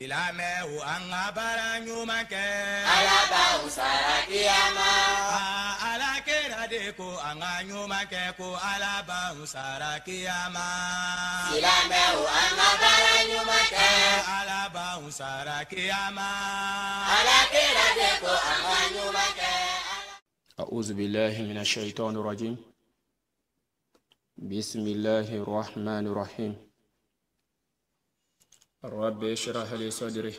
Ilame anga baranyuma ke alaba usara kiyama ala kera de ko anga nyuma ke ko alaba usara kiyama ilame anga baranyuma ke alaba usara kiyama ala kera de ko anga nyuma ke. أعوذ بالله من الشيطان الرجيم. بسم الله الرحمن الرحيم. رب اشرح لي صدري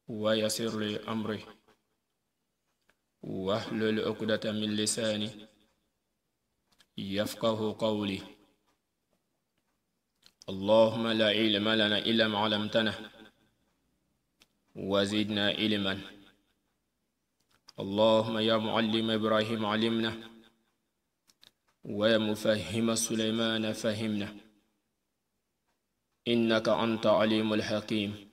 ويسر لي أمري واحلل عقدة من لساني يفقه قولي. اللهم لا علم لنا إلا ما علمتنا وزدنا علما. اللهم يا معلم إبراهيم علمنا ويا مفهم سليمان فهمنا إنك أنت عليم الحكيم.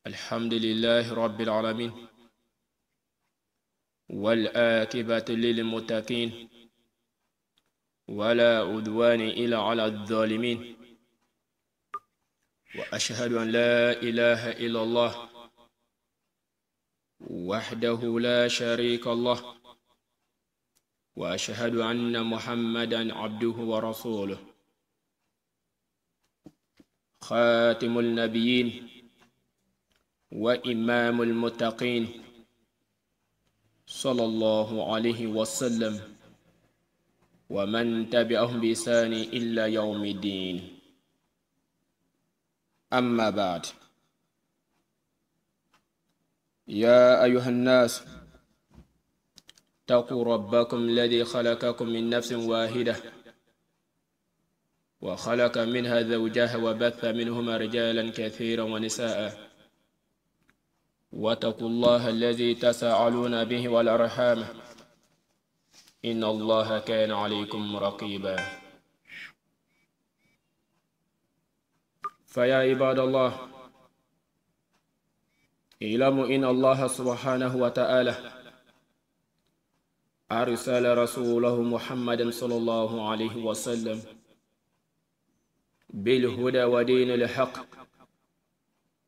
الحمد لله رب العالمين والآكبة للمتقين ولا عدوان إلا على الظالمين. وأشهد أن لا إله إلا الله وحده لا شريك له وأشهد أن محمدا عبده ورسوله خاتم النبيين وإمام المتقين صلى الله عليه وسلم ومن تبعهم بإحسان إلا يوم الدين. أما بعد، يا أيها الناس اتقوا ربكم الذي خلقكم من نفس واحدة وخلق منها زوجها وبث منهما رجالا كثيرا ونساء واتقوا الله الذي تساءلون به والأرحام إن الله كان عليكم رقيبا. فيا عباد الله، اعلموا إن الله سبحانه وتعالى أرسل رسوله محمد صلى الله عليه وسلم بالهدى ودين الحق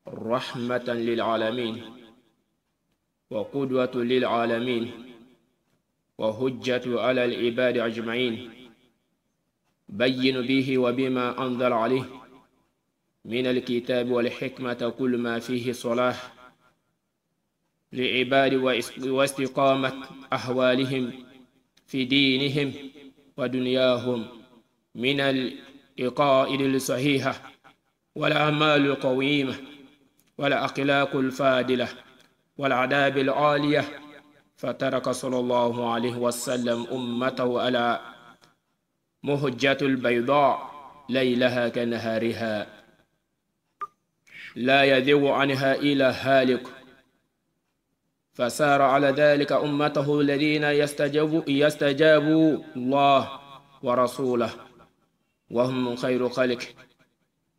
رحمة للعالمين وقدوة للعالمين وهجة على العباد أجمعين، بين به وبما أنزل عليه من الكتاب والحكمة كل ما فيه صلاح لعباد واستقامة أحوالهم في دينهم ودنياهم من العقائد الصحيحة والأعمال القويمة والأخلاق الفاضلة والآداب العالية. فترك صلى الله عليه وسلم أمته على مهجة البيضاء ليلها كنهارها لا يذيغ عنها إلا هالك. فسار على ذلك أمته الذين يستجابوا الله ورسوله وهم خير خلق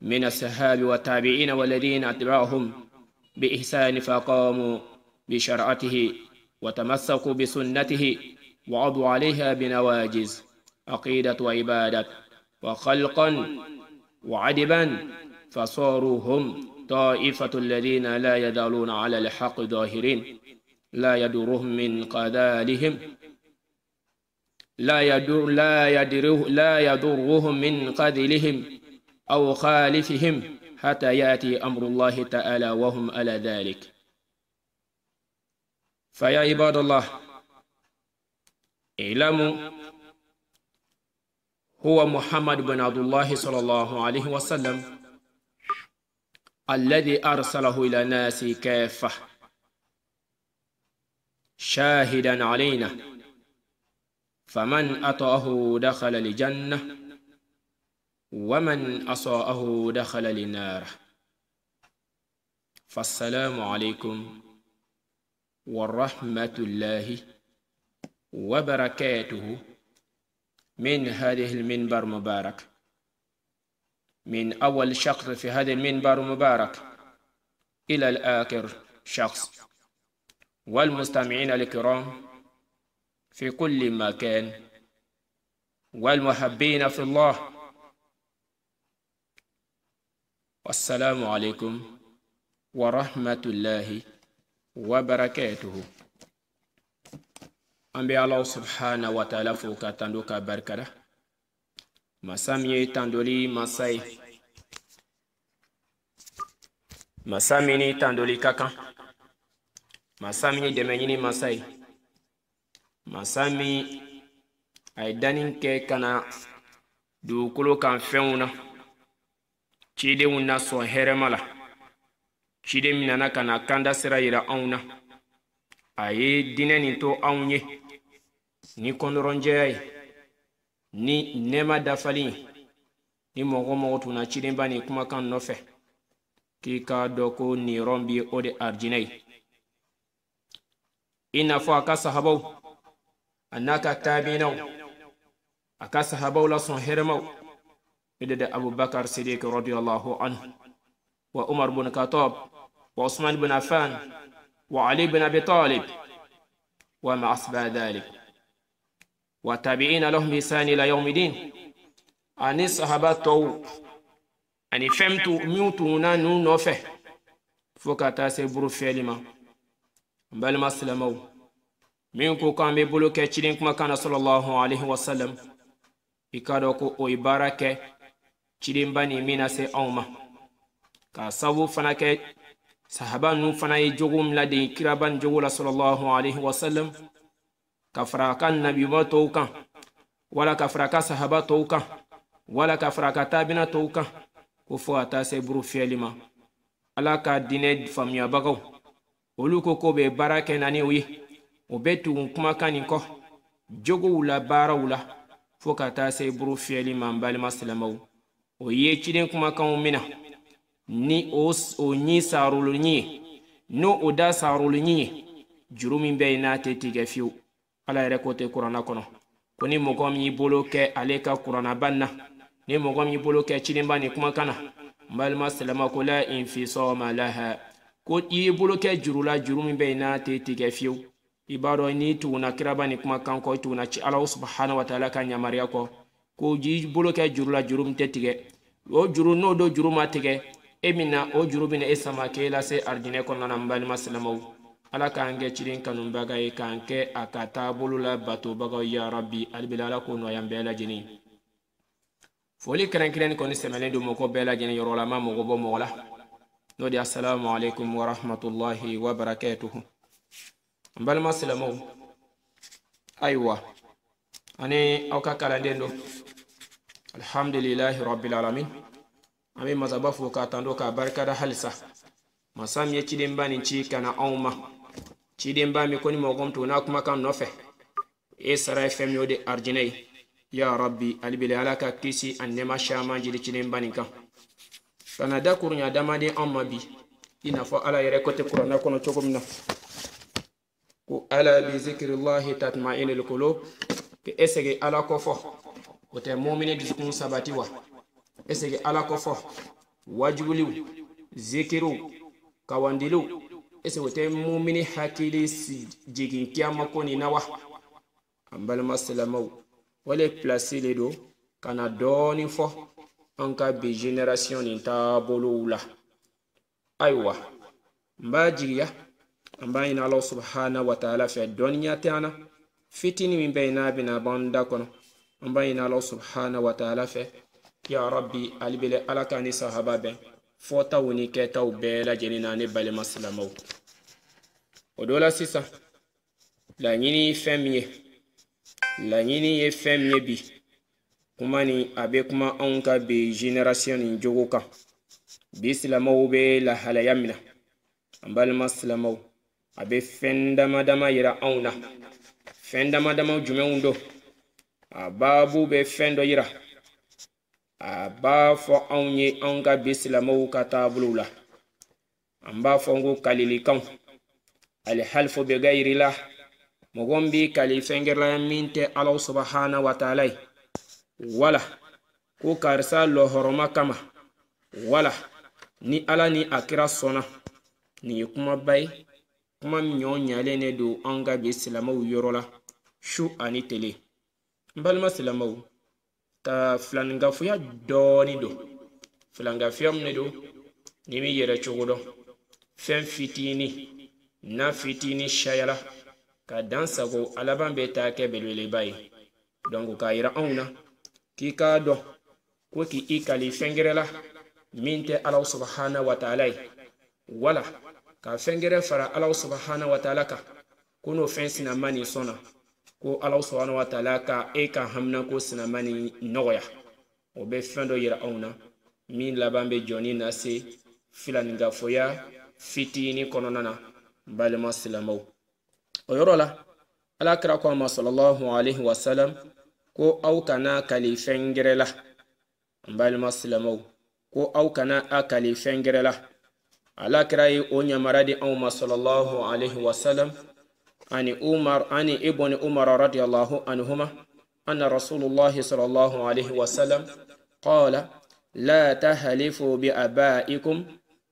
من الصحابة والتابعين والذين اتبعهم بإحسان فقاموا بشرعته وتمسكوا بسنته وعضوا عليها بنواجز عقيدة وعبادة وخلقا وعدبا، فصاروا هم طائفة الذين لا يزالون على الحق ظاهرين لا يدرهم من قذالهم لا يضرهم من قذلهم أو خالفهم حتى يأتي أمر الله تعالى وهم على ذلك. فيا عباد الله، اعلموا هو محمد بن عبد الله صلى الله عليه وسلم الذي أرسله إلى الناس كافة شاهدا علينا، فمن أطاعه دخل الجنة ومن أصاءه دخل النار. فالسلام عليكم ورحمة الله وبركاته من هذه المنبر المبارك، من أول شخص في هذا المنبر المبارك إلى الآخر شخص، والمستمعين الكرام في كل مكان والمحبين في الله wassalamu alaikum wa rahmatullahi wa barakatuhu. An bɛ Allah subhanahu wa ta'ala fo ka tando ka barikada. Masa min ye tandoli masa ye. Masa min ni tandoli ka kan. Masa min ye dɛmɛ ɲini masa ye. Masa min a ye danni kɛ ka na dugukolo kan fɛnw na. Cidenw na sɔn hɛrɛma la. Ciden min nana ka na kanda sira yira anw na. A ye diinɛ nin to anw ye. Ni kɔnɔrɔnjɛya ye. Ni nɛɛma dafali ye. Ni mɔgɔ mɔgɔ tun na cidenba ni kumakan nɔfɛ. K'i k'a dɔn ko nin yɔrɔ bi o de arijinɛ ye. I n'a fɔ a ka sahabaw a n'a ka taabinaw a ka sahabaw la sɔn hɛrɛmaw. إلى أبو بكر الصديق رضي الله عنه وعمر بن الخطاب وعثمان بن عفان وعلي بن أبي طالب وما أصبح ذلك وتابعين لهم بإحسان إلى يوم الدين. أني صحابته أني فهمت ميوتونا نوفه فكاتا سيبرو فيلما بل ما سلموا منكو كان بيبولو كتشرين كما كان صلى الله عليه وسلم إكادوكو أو إبارك cidenba ni mina se anw ma ka sabu fana kɛ sahaba nu fana ye jogo min laden kiraba ni jogo la sallallahu alaihi wasallam ka fara ka nabiyuma tɔw kan wala ka fara ka sahaba tɔw kan wala ka fara ka taabina tɔw kan ko fɔ ka taa se buru fiyɛli ma. Ala ka diinɛ faamuyabagaw olu ko ko bɛ baara kɛ na ni o ye o bɛ tugu kumakan nin kɔ jogow la baaraw la fɔ ka taa se buru fiyɛli ma n balima silamɛw. O ye ciden kumakanw mina ni o ɲi saarolo ɲi ye n'o o da saarolo ɲi ye juru min bɛ yen n'a tɛ tigɛ fiyewu. Ala yɛrɛ ko tɛ kuranna kɔnɔ ko ni mɔgɔ min y'i bolo kɛ ale ka kurannaban na ni mɔgɔ min y'i bolo kɛ cidenba ni kumakan na n balima silamɛw ko la infisama laha ko i y'i bolo kɛ juru la juru min bɛ yen n'a tɛ tigɛ fiyewu. I b'a dɔn n'i tuguna kiraba ni kumakan kɔ i tuguna ci Ala subhanahu wa ta'ala ka yamaruya kɔ ko ji bolo kɛ juru la juru min tɛ tigɛ o juru n'o do juru ma tigɛ e min na o juru bɛna e sama k'e lase arijinɛ kɔnɔna na n balima silamɛw. Ala k'an kɛ ciden kanubaga ye k'an kɛ a ka taabolo la batobagaw ya rabbi alibila Ala k'o nɔgɔya an bɛɛ lajɛlen. Foli kɛrɛnkɛrɛnnen kɔni sɛmɛlen don mɔgɔ bɛɛ lajɛlen yɔrɔ la ma mɔgɔ bɔ mɔgɔ la n'o de assalamu alaikum wa rahmatullahi wa barakatuhu. N balima silamɛw ayiwa ani aw ka kalanden don alhamdulillahi rabbil alamin. An bɛ masaba fo k'a tando k'a barikada halisa masa min ye cidenba nin ci ka na anw ma cidenba min ko ni mɔgɔ min to n'a kumakan nɔfɛ e sara ye fɛn min o de arijinɛ ye ya rabbi alibele Ala ka kisi ani nɛɛma caman jiri cidenba nin kan ka na da kurunya adamaden anw ma bi i n'a fɔ Ala yɛrɛ ko tɛ kuranna kɔnɔ cogo min na ko ala bi zikrillahi tatma'innul qulub ke esege Ala ko fɔ o tɛ mumini dusukun sabati wa esege Ala ko fɔ wajibuliw zikiruw kawandiliw esege o tɛ mumini hakili jigin kiyama ko nin na wa. An balima silamɛw wale place le do ka na dɔɔni fɔ an ka bi generation nin taabolow la. Ayiwa n b'a jigiya an b'a ɲini Ala subhanahu wa ta'ala fɛ dɔnniya tɛ an na fitini min bɛ yen n'a bɛna b'an da kɔnɔ an b'a ɲini Ala subhanahu wa ta'ala fɛ ya rabbi alibele Ala ka ni sahaba bɛn fɔtaw ni kɛtaw bɛɛ lajɛlen na ne balima silamɛw. O dɔ la sisan laɲini ye fɛn min ye laɲini ye fɛn min ye bi kuma ni a bɛ kuma anw ka bi generation nin jogo kan bi silamɛw bɛ lahalaya min na an balima silamɛw a bɛ fɛn dama dama yira anw na fɛn dama dama jumɛnw don a baabu bɛ fɛn dɔ yira a b'a fɔ anw ye anw ka bi silamɛw ka taabolow la an b'a fɔ ko kalilikanw alhalfu bi gayri la mɔgɔ min b'i kali fɛnkɛrɛla min tɛ Ala subhanahu wa ta'ala ye wala ko karisa lɔhɔrɔma kama wala ni Ala ni a kira sɔnna nin ye kumaba ye kuma min ɲɔɲalen ne don an ka bi silamɛw yɔrɔ la su ani tele. N balima silamɛw ta filaningafuya dɔɔni don filanga fiyam ne do ni mi yere chogodo fen fitini na fitini shayala ka dansago alaban be ta ke belwele bayi donc ka yira auna ki ka do ko ki ikali fengerela minte Allah subhanahu wa ta'ala wala ka fengere fara Allah subhanahu wa ta'ala ka kuno fen sinamani sona ko Allah subhanahu wa ta'ala ka e ka hamna ko sinamani noya o be fendo yira auna min labambe joni na se filaninga foya fitini kononana balma silamaw o yorola ala kira ko ma sallallahu alaihi wasallam ko au kana kali fengerela balma silamaw ko au kana akali fengerela ala kira yi o nyamaradi au ma sallallahu alaihi wasallam ani ibn umar radiyallahu anhuma anna rasulullah sallallahu alaihi wasallam qala la tahlifu bi abaikum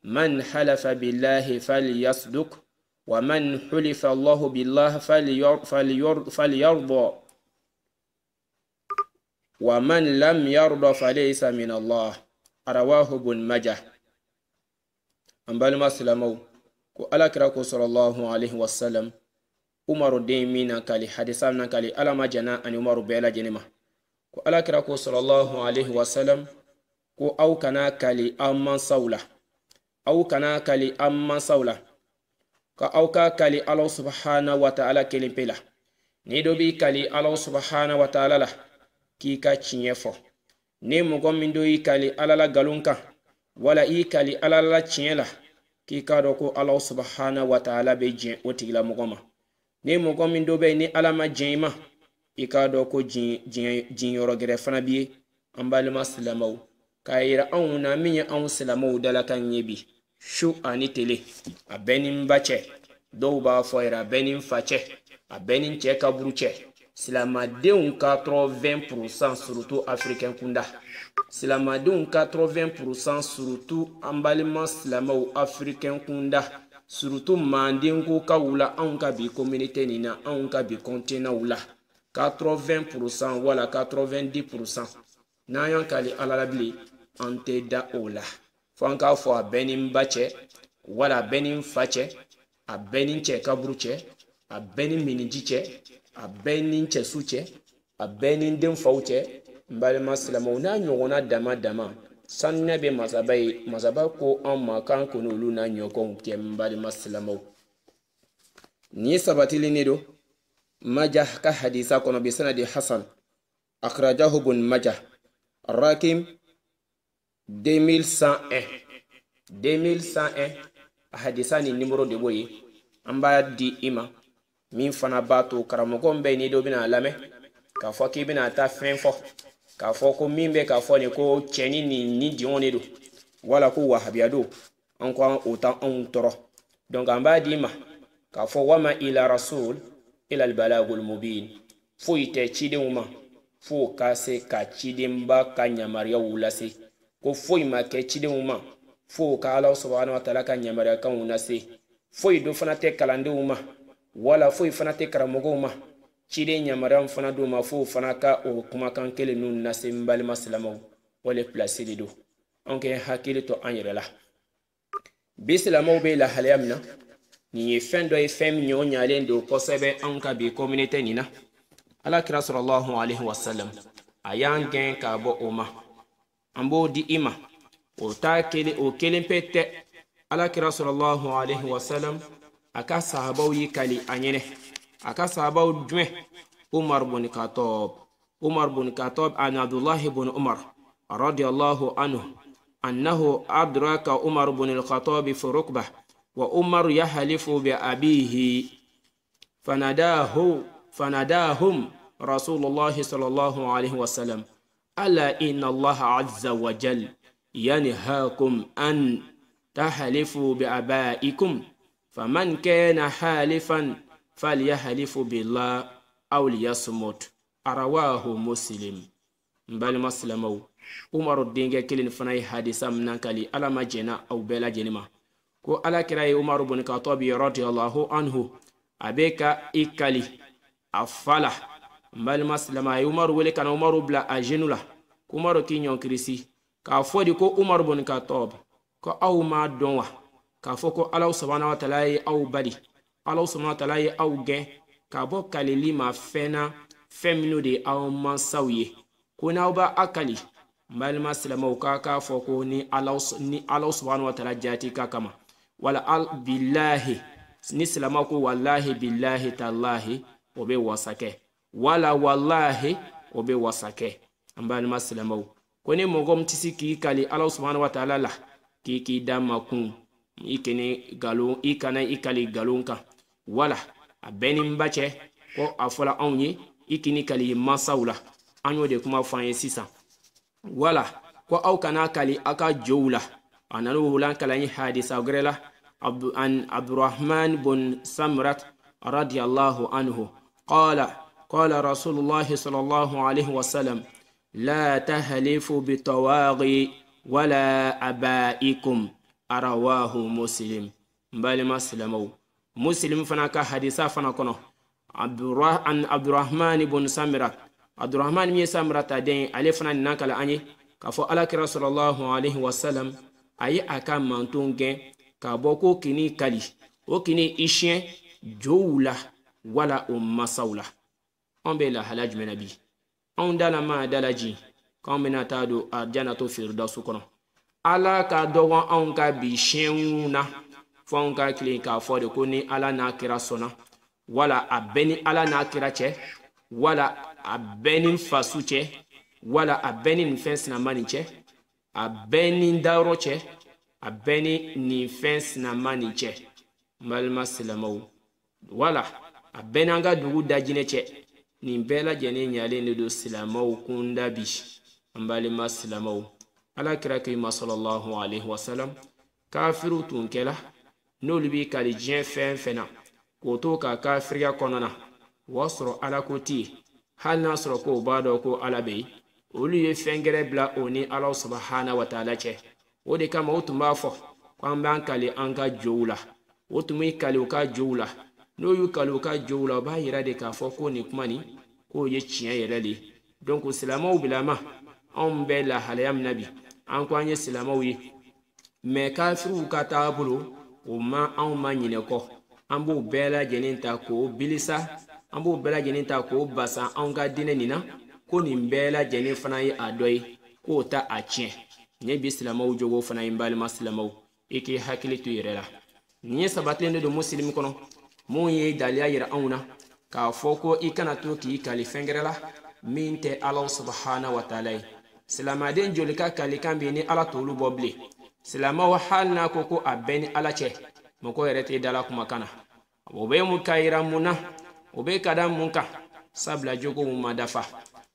من حلف بالله فليصدق ومن حلف الله بالله فليرضى ومن لم يرضى فليس من الله رواه ابن ماجه أنبال ما سلموا على كراكو صلى الله عليه وسلم عمر ديمينا كالي حديثنا كالي على ما جنا أن عمر بيلا جنما على كراكو صلى الله عليه وسلم أو كنا كالي أمان صولة أو كنا كالي أما سولا كأو كالي الله سبحانه وتعالى كلم بلا نيدو بي كالي الله سبحانه وتعالى لا كي كاتشينيفو نيمو من دوي كالي الله لا غالونكا ولا إي كالي الله لا تشينيلا كي كادوكو الله سبحانه وتعالى بيجين وتيلا مغوما نيمو من دو بي ني الله ما جيما إي كادوكو جين يورو غرفنا بي أمبالما سلامو kaira auna minya an silamau dalakan yebi shu ani tele a benin bace do ba foira benin face a benin che kaburuche silamadeun 80% surtout africain kunda silamadeun 80% surtout ambalima silamau africain kunda surtout mandingo kawula an ka bi communauté nina an ka bi continent wula 80% wala 90% nayan kali alalabli ante da ola fanka fo a benin bace wala benin face a benin che kabruche a benin minijiche a benin che suche a benin din fauche mbale maslamo na nyona dama sanne be mazaba ko amma kan kunulu na nyoko ke mbale maslamo ni sabatili nido majah ka hadisa kono bi sanadi hasan akhrajahu ibn majah الراكم 2101 hadisani numero de boye amba di ima min fana bato karamogo mbe ni do bina lame ka fo ki bina ta fenfo ka fo ko mimbe ka fo ni ko cheni ni di onedo wala ko wahabiado anko autant on toro donc amba di ima ka fo wama ila rasul ila al balagul mubin fo ite chide uma fo kase ka chidimba ka nyamaria wulase ko foi ma ke chidimuma fo ka Allah subhanahu wa ta'ala ka nyamaria kan wunase foi do fana te kalande uma wala foi fana te karamogo uma chide nyamaria fana do ma fo fana ka o kuma kan kele nun nase mbali maslamo wala placer do onke hakili to anyela bislamo be la halyamna ni fendo e fem nyonya lendo posebe anka bi communauté nina ala kira sallallahu alaihi wasallam ayan gen ka bo oma ambo di ima o ta kele o kelen pete ala kira sallallahu alaihi wasallam aka sahabaw yi kali anyene aka sahabaw dwe umar bin khattab an abdullah ibn umar radiyallahu anhu annahu adraka umar bin al-khattab fi rukbah wa umar yahlifu bi abihi فناداهم رسول الله صلى الله عليه وسلم ألا إن الله عز وجل ينهاكم أن تحلفوا بآبائكم فمن كان حالفا فليحلف بالله أو ليصمت رواه مسلم بل مسلمو عمر الدين كلين فناي حديثا من كلي على ما جنا أو بلا جنما كو على كراي عمر بن الخطاب رضي الله عنه abeka ikali afala mbal maslama umar wele kana umar bla ajenula umar kinyon krisi k'a fɔ de ko Umar bin Khattab ko aw ma dɔn wa k'a fɔ ko Ala subhanahu wa ta'ala ye aw bali Ala subhanahu wa ta'ala ye aw gɛn k'a bɔ kalili ma fɛn na fɛn minnu de aw mansaw ye ko n'aw b'a akali balima silamɛw k'a fɔ ko ni Ala subhanahu wa ta'ala jati ka kama wala billahi ni silamɛw ko wallahi billahi tallahi o bɛ wasakɛ wala wallahi o bɛ wasakɛ an balima silamɛw ko ni mɔgɔ min tɛ se k'i kali Ala subhanahu wa ta'ala la k'i da makun i kana i kali galon kan wala a bɛɛ ni ba cɛ ko a fɔla anw ye i k'i kali mansaw la an y'o de kuma fɔ an ye sisan wala ko aw kana kali aw ka jow la a nana o wulan kalan ye hadisa gɛrɛ la an Abdurrahman bin Samrat radiyallahu anhu qala rasulullah sallallahu alaihi wasallam la tahlifu bitawaghi wala abaikum arawahu Muslim balima silamɛw Muslim fana ka hadisa fana kɔnɔ Abdurrahman bin Samrat Abdurrahman min ye Samrata den ale fana nana kala an ye k'a fɔ alakira sallallahu alaihi wasallam a ye a ka manton gɛn k'a bɔ ko kini kali o kini i siɲɛ jow la wala o masaw la an bɛ lahala jumɛn na bi anw dala ma dala ji k'anw bɛna taa don arjanatu firdausu kɔnɔ Ala ka dɔgɔn anw ka bi siɲɛw na fɔ anw ka tilen k'a fɔ de ko ni Ala n'a kira sɔnna wala a bɛɛ ni Ala n'a kira cɛ wala a bɛɛ ni fasu cɛ wala a bɛɛ ni nin fɛn sinama nin cɛ a bɛɛ ni dayɔrɔ cɛ a bɛɛ ni nin fɛn sinama nin cɛ balima silamɛw wala a bɛɛ n'an ka dugu dajinɛ cɛ nin bɛɛ lajɛlen ɲalen de don silamɛw kunda bi an balima silamɛw alakira kima sallallahu alaihi wasallam kafiru tun kɛla n'olu bi kali diɲɛ fɛn fɛn na k'o to ka kafiriya kɔnɔna o sɔrɔ Ala ko ti hali n'a sɔrɔ ko b'a dɔn ko Ala bɛ yen olu ye fɛn gɛrɛ bila o ni Ala subhanahu wa ta'ala cɛ o de kama o tun b'a fɔ ko an b'an kali an ka jow la o tun b'i kali u ka jow la n'o y'u kali u ka jow la o b'a yira de k'a fɔ ko nin kuma nin k'o ye tiɲɛ yɛrɛ de donc silamɛw bilama anw bɛ lahalaya min na bi an ko an ye silamɛw ye mais kafiriw ka taabolo o ma anw ma ɲinɛ kɔ an b'o bɛɛ lajɛlen ta k'o bilisa an b'o bɛɛ lajɛlen ta k'o basa anw ka diinɛ nin na ko nin bɛɛ lajɛlen fana ye a dɔ ye k'o ta a tiɲɛ nin bi silamɛw jogo fana ye balima silamɛw i k'i hakili to yɛrɛ la nin ye sabatilen de don Muslim kɔnɔ mun ye daliya yira anw na k'a fɔ ko i kana to k'i kali fɛn gɛrɛ la min tɛ Ala subhanahu wa ta'ala ye silamaden joli ka kalikan bɛ ni Ala t'olu bɔ bilen silamɛw hali n'a ko ko a bɛɛ ni Ala cɛ mɔgɔ yɛrɛ tɛ dala kumakan na o bɛ mun ka yira mun na o bɛ ka da mun kan sabula jogo mun ma dafa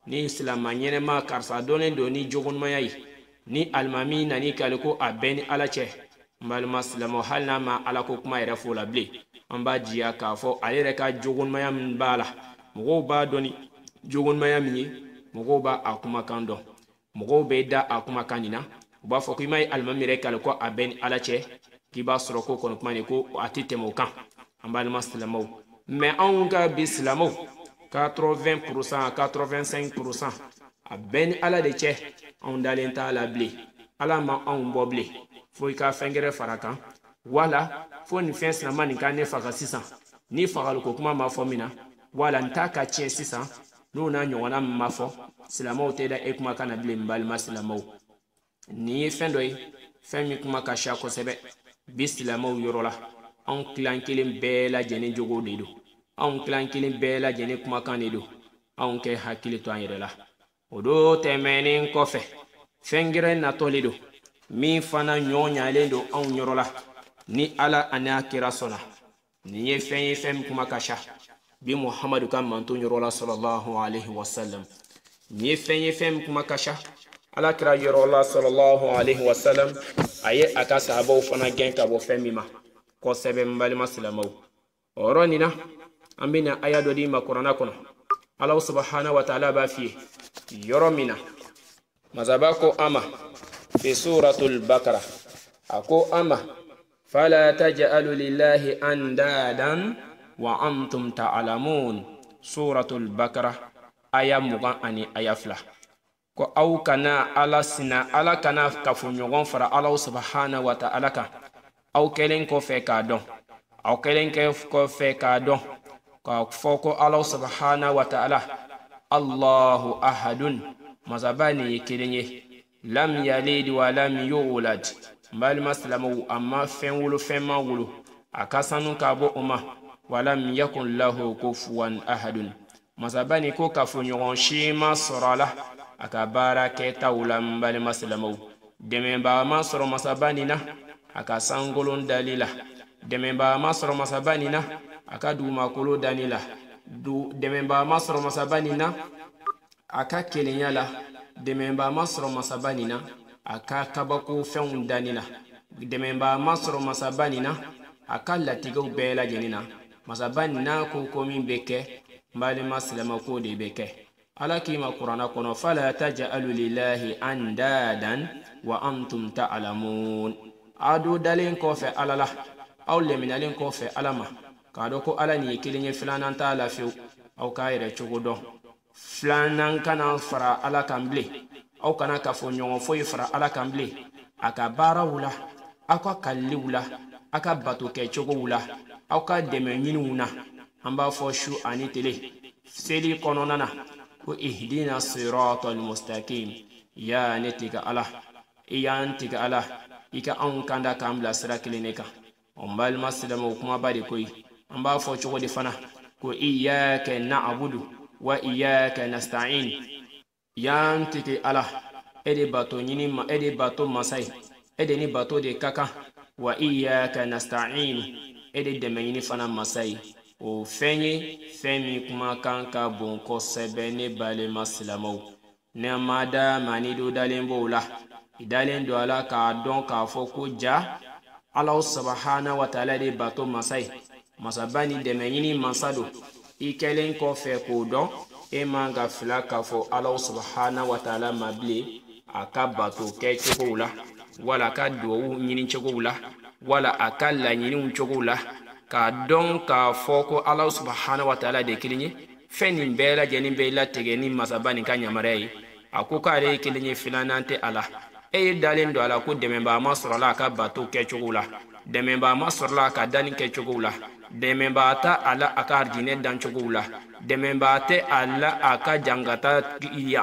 ni silama ɲɛnɛma karisa dɔnnen don ni jogo ɲumanya ye ni alimami nani kali ko a bɛɛ ni Ala cɛ n balima silamɛw hali n'a ma Ala ko kuma yɛrɛ fɔ o la bilen an b'a diya k'a fɔ ale yɛrɛ ka jogo ɲumanya min b'a la mɔgɔw b'a dɔn ni jogo ɲumanya min ye mɔgɔw b'a a kumakan dɔn mɔgɔw bɛ da a kumakan nin na u b'a fɔ ko i ma ye alimami yɛrɛ kali ko a bɛɛ ni Ala cɛ k'i b'a sɔrɔ ko kɔni kuma nin ko a tɛ tɛmɛ o kan an balima silamɛw mais anw ka bi silamɛw 80% 85% a bɛɛ ni Ala de cɛ anw dalen t'a la bilen Ala ma anw bɔ bilen fo i ka fɛn gɛrɛ fara kan wala fo nin fɛn sinama nin ka ne faga sisan ni fagaliko kuma ma fɔ min na wala n t'a ka tiɲɛ sisan n'o n'a ɲɔgɔnna min ma fɔ silamɛw tɛ da e kuma kan na bilen n balima silamɛw nin ye fɛn dɔ ye fɛn min kuma ka ca kosɛbɛ bi silamɛw yɔrɔ la anw kilan kelen bɛɛ lajɛlen jogo de don anw kilan kelen bɛɛ lajɛlen kumakan de don anw kɛ hakili to an yɛrɛ la o do tɛmɛnen kɔfɛ fɛn gɛrɛ natɔlen don min fana ɲɔɲalen don anw yɔrɔ la ni Ala ani a kira sɔnna nin ye fɛn min kuma ka ca bi Muhamadu ka manton yɔrɔ la sallallahu alaihi wasallam nin ye fɛn min kuma ka ca Ala kira yɔrɔ la sallallahu alaihi wasallam a ye a ka sahabaw fana gɛn ka bɔ fɛn min ma kosɛbɛ n balima silamɛw o yɔrɔ nin na an bɛna aya dɔ di ma kuranna kɔnɔ Ala subhanahu wa ta'ala b'a f'i ye yɔrɔ min na masaba ko an ma fi suratul Baqara a ko an ma fala taj'alu lillahi andadan wa antum ta'lamun suratul Baqara aya 20 ani aya 2 ko aw kana ala sina ala kana kafu ɲɔgɔn fara ala subhanahu wa ta'ala kan aw kelen kɔfɛ k'a dɔn aw kelen kɔfɛ k'a dɔn k'a fɔ ko ala subhanahu wa ta'ala Allahu ahadun masaba ni ye kelen ye lam yalid wa lam yulad balima silamɛw a ma fɛn wolo fɛn ma wolo a ka sanu k'a bɔ o ma wa lam yakun lahu kufuwan ahadun masaba ni ko kafoɲɔgɔn si ma sɔrɔ a la a ka baara kɛtaw la n balima silamɛw dɛmɛbaa ma sɔrɔ masaba nin na a ka sankolon dali la dɛmɛbaa ma sɔrɔ masaba nin na a ka dugumakolo dani la dɛmɛbaa ma sɔrɔ masaba nin na a ka kelenya la dɛmɛbaa ma sɔrɔ masaba nin na a ka kabako fɛnw dani la dɛmɛbaa ma sɔrɔ masaba nin na a ka latigɛw bɛɛ lajɛlen na masaba nin na ko min bɛ kɛ n balima silamɛ ko de bɛ kɛ ala k'i ma kuranna kɔnɔ fala taj'alu lillahi andadan wa antum ta'lamun a do dalen kɔfɛ ala la aw lɛminalen kɔfɛ ala ma k'a dɔn ko ala nin ye kelen ye filanan t'a la fiyewu aw k'a yɛrɛ cogo dɔn filanan kana fara ala kan bilen aw kana kafoɲɔgɔn foyi fara ala kan bilen a ka baaraw la aw ka kaliliw la aw ka bato kɛcogow la aw ka dɛmɛ ɲiniw na an b'a fɔ su ani tile seli kɔnɔna na ko ihdina siratal mustaqim ya ne tigɛ ala i y'an tigɛ ala i ka anw kanda k'an bila sira kelen de kan o balima silamɛw kumaba de koyi an b'a fɔ cogo di fana ko iyyaka na'budu wa iyyaka nasta'in y'an tigɛ ala e de bato ɲini ma e de bato masa ye e de ni bato de ka kan wa iyyaka nasta'in e de dɛmɛ ɲini fana masa ye o fɛn ye fɛn min kumakan ka bon kosɛbɛ ne balima silamɛw ne ma da mani do dalen b'o la i dalen do ala k'a dɔn k'a fɔ ko ja ala subhanahu wa ta'ala de bato masa ye masaba ni dɛmɛ ɲini masa do i kɛlen kɔfɛ k'o dɔn e man ka fila k'a fɔ ala subhanahu wa ta'ala ma bilen a ka bato kɛcogow la wala a ka duwawu ɲini cogow la wala a ka laɲiniw cogow la k'a dɔn k'a fɔ ko ala subhanahu wa ta'ala de kelen ye fɛn nin bɛɛ lajɛlen bɛ latigɛ ni masaba nin ka yamaruya ye a ko k'ale ye kelen ye filanan tɛ a la e ye dalen don a la ko dɛmɛbaa ma sɔrɔ la a ka bato kɛcogo la dɛmɛbaa ma sɔrɔ la a ka danni kɛcogo la dɛmɛbaa tɛ a la a ka aridinɛ dancogo la dɛmɛbaa tɛ a la a ka jangata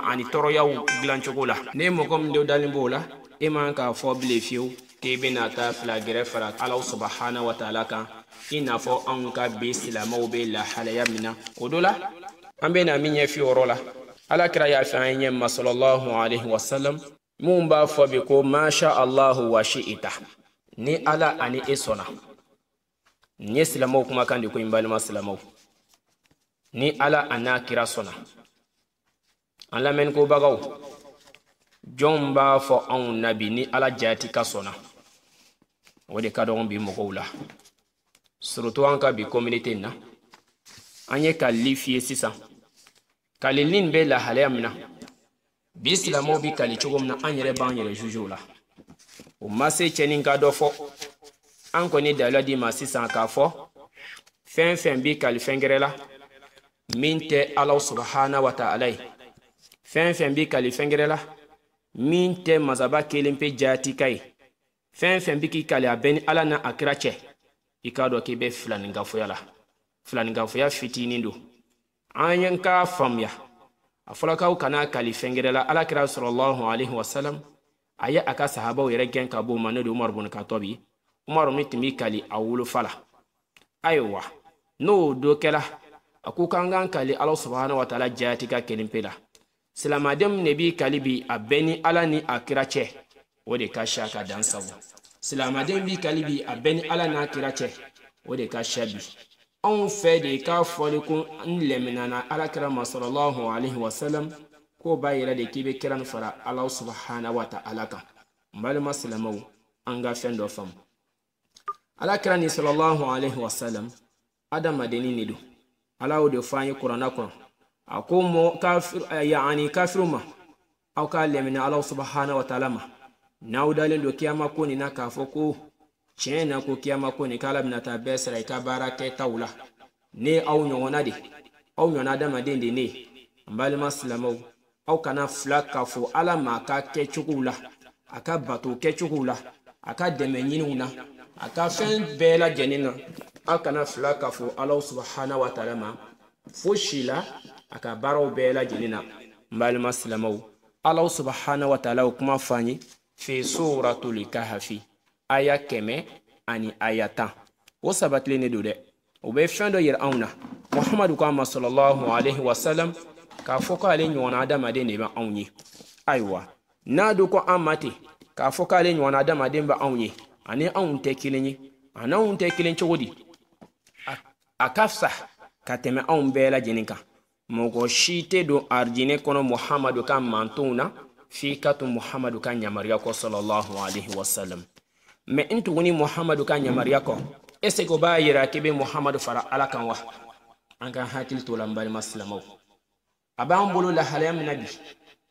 ani tɔɔrɔyaw dilancogo la ne mɔgɔ min de dalen b'o la e man k'a fɔ bilen fiyewu k'e bɛna taa fila gɛrɛ fara ala subhanahu wa ta'ala kan i n'a fɔ anw ka bi silamɛw bɛ lahalaya min na o do la an bɛna min ɲɛfi o yɔrɔ la ala kira y'a fɛ an ɲɛ ma sallallahu alaihi wasallam mun b'a fɔ bi ko masha allahu wa shi'ita ni ala ani e sɔnna ni ye silamɛw kumakan de ko n balima silamɛw ni ala an'a kira sɔnna an lamɛnnikobagaw jɔn b'a fɔ anw na bi ni ala jati ka sɔnna o de ka dɔgɔn bi mɔgɔw la surtout an ka bi communauté na an ye kalili f'i ye sisan kalili nin bɛ lahalaya min na bi silamɛw bi kali cogo min na an yɛrɛ b'an yɛrɛ juge o la o ma se cɛnin ka dɔ fɔ an kɔni dala di ma sisan k'a fɔ fɛn fɛn bi kali fɛn gɛrɛ la min tɛ ala subhanahu wa ta'ala ye fɛn fɛn bi kali fɛn gɛrɛ la min tɛ masaba kelen pe jati ka ye fɛn fɛn bi k'i kali a bɛ ni ala n'a a kira cɛ i k'a dɔn k'i bɛ filaningafoya la filaningafoya fitinin don an ye k'a faamuya a fɔra k'aw kana kali fɛn gɛrɛ la ala kira sallallahu alaihi wasallam a ye a ka sahabaw yɛrɛ gɛn ka bɔ o ma ne de umar bun katob ye umar min tun b'i kali a wolofa la ayiwa n'o do kɛla a ko k'an k'an kali ala subhanahu wa ta'ala jati ka kelen pe la silamaden ne b'i kali bi a bɛ ni ala ni a kira cɛ o de ka sha ka dan sabu silamaden b'i kali bi a bɛ ni ala n'a kira cɛ o de ka sha bi anw fɛ de k'a fɔli ko n lɛminana ala kira ma sallallahu alaihi wasallam k'o b'a yɛrɛ de k'i bɛ kira nin fara ala subhanahu wa ta'ala kan n balima silamɛw an ka fɛn dɔ faamu ala kira ni sallallahu alaihi wasallam adamadenni de don ala y'o de fɔ an ye kuranna kɔnɔ a ko kafiru ma aw ka lɛmina ala subhanahu wa ta'ala ma n'aw dalen don kiyama ko nin na k'a fɔ ko tiɲɛ na ko kiyama ko nin k'ala bɛna taa bɛɛ sara i ka baara kɛtaw la ne aw ɲɔgɔnna de aw ɲɔgɔnna adamaden de ne n balima silamɛw aw kana fila k'a fɔ ala ma a ka kɛcogow la a ka bato kɛcogow la a ka dɛmɛ ɲiniw na a ka fɛn bɛɛ lajɛlen na aw kana fila k'a fɔ ala subhanahu wa ta'ala ma fosi la a ka baaraw bɛɛ lajɛlen na n balima silamɛw ala subhanahu wa ta'ala o kuma fɔ an ye fi suratul kahfi aya 100 ani aya 10 o sabatilen de don dɛ o bɛ fɛn dɔ yira anw na muhamadu ko a ma sallallahu alaihi wasallam k'a fɔ k'ale ɲɔgɔnna adamaden de bɛ anw ye ayiwa n'a don ko an ma ten k'a fɔ k'ale ɲɔgɔnna adamaden bɛ anw ye ani anw tɛ kelen ye ani anw tɛ kelen cogo di a ka fisa ka tɛmɛ anw bɛɛ lajɛlen kan mɔgɔ si tɛ don arijinɛ kɔnɔ muhamadu ka mantonw na f'i ka to muhamadu ka yamaruya kɔ sallallahu alaihi wasallam mɛ n tuguni muhamadu ka yamaruya kɔ est-ce que o b'a yira k'i bɛ muhamadu fara ala kan wa an ka hakili to la n balima silamɛw a b'an bolo lahalaya min na bi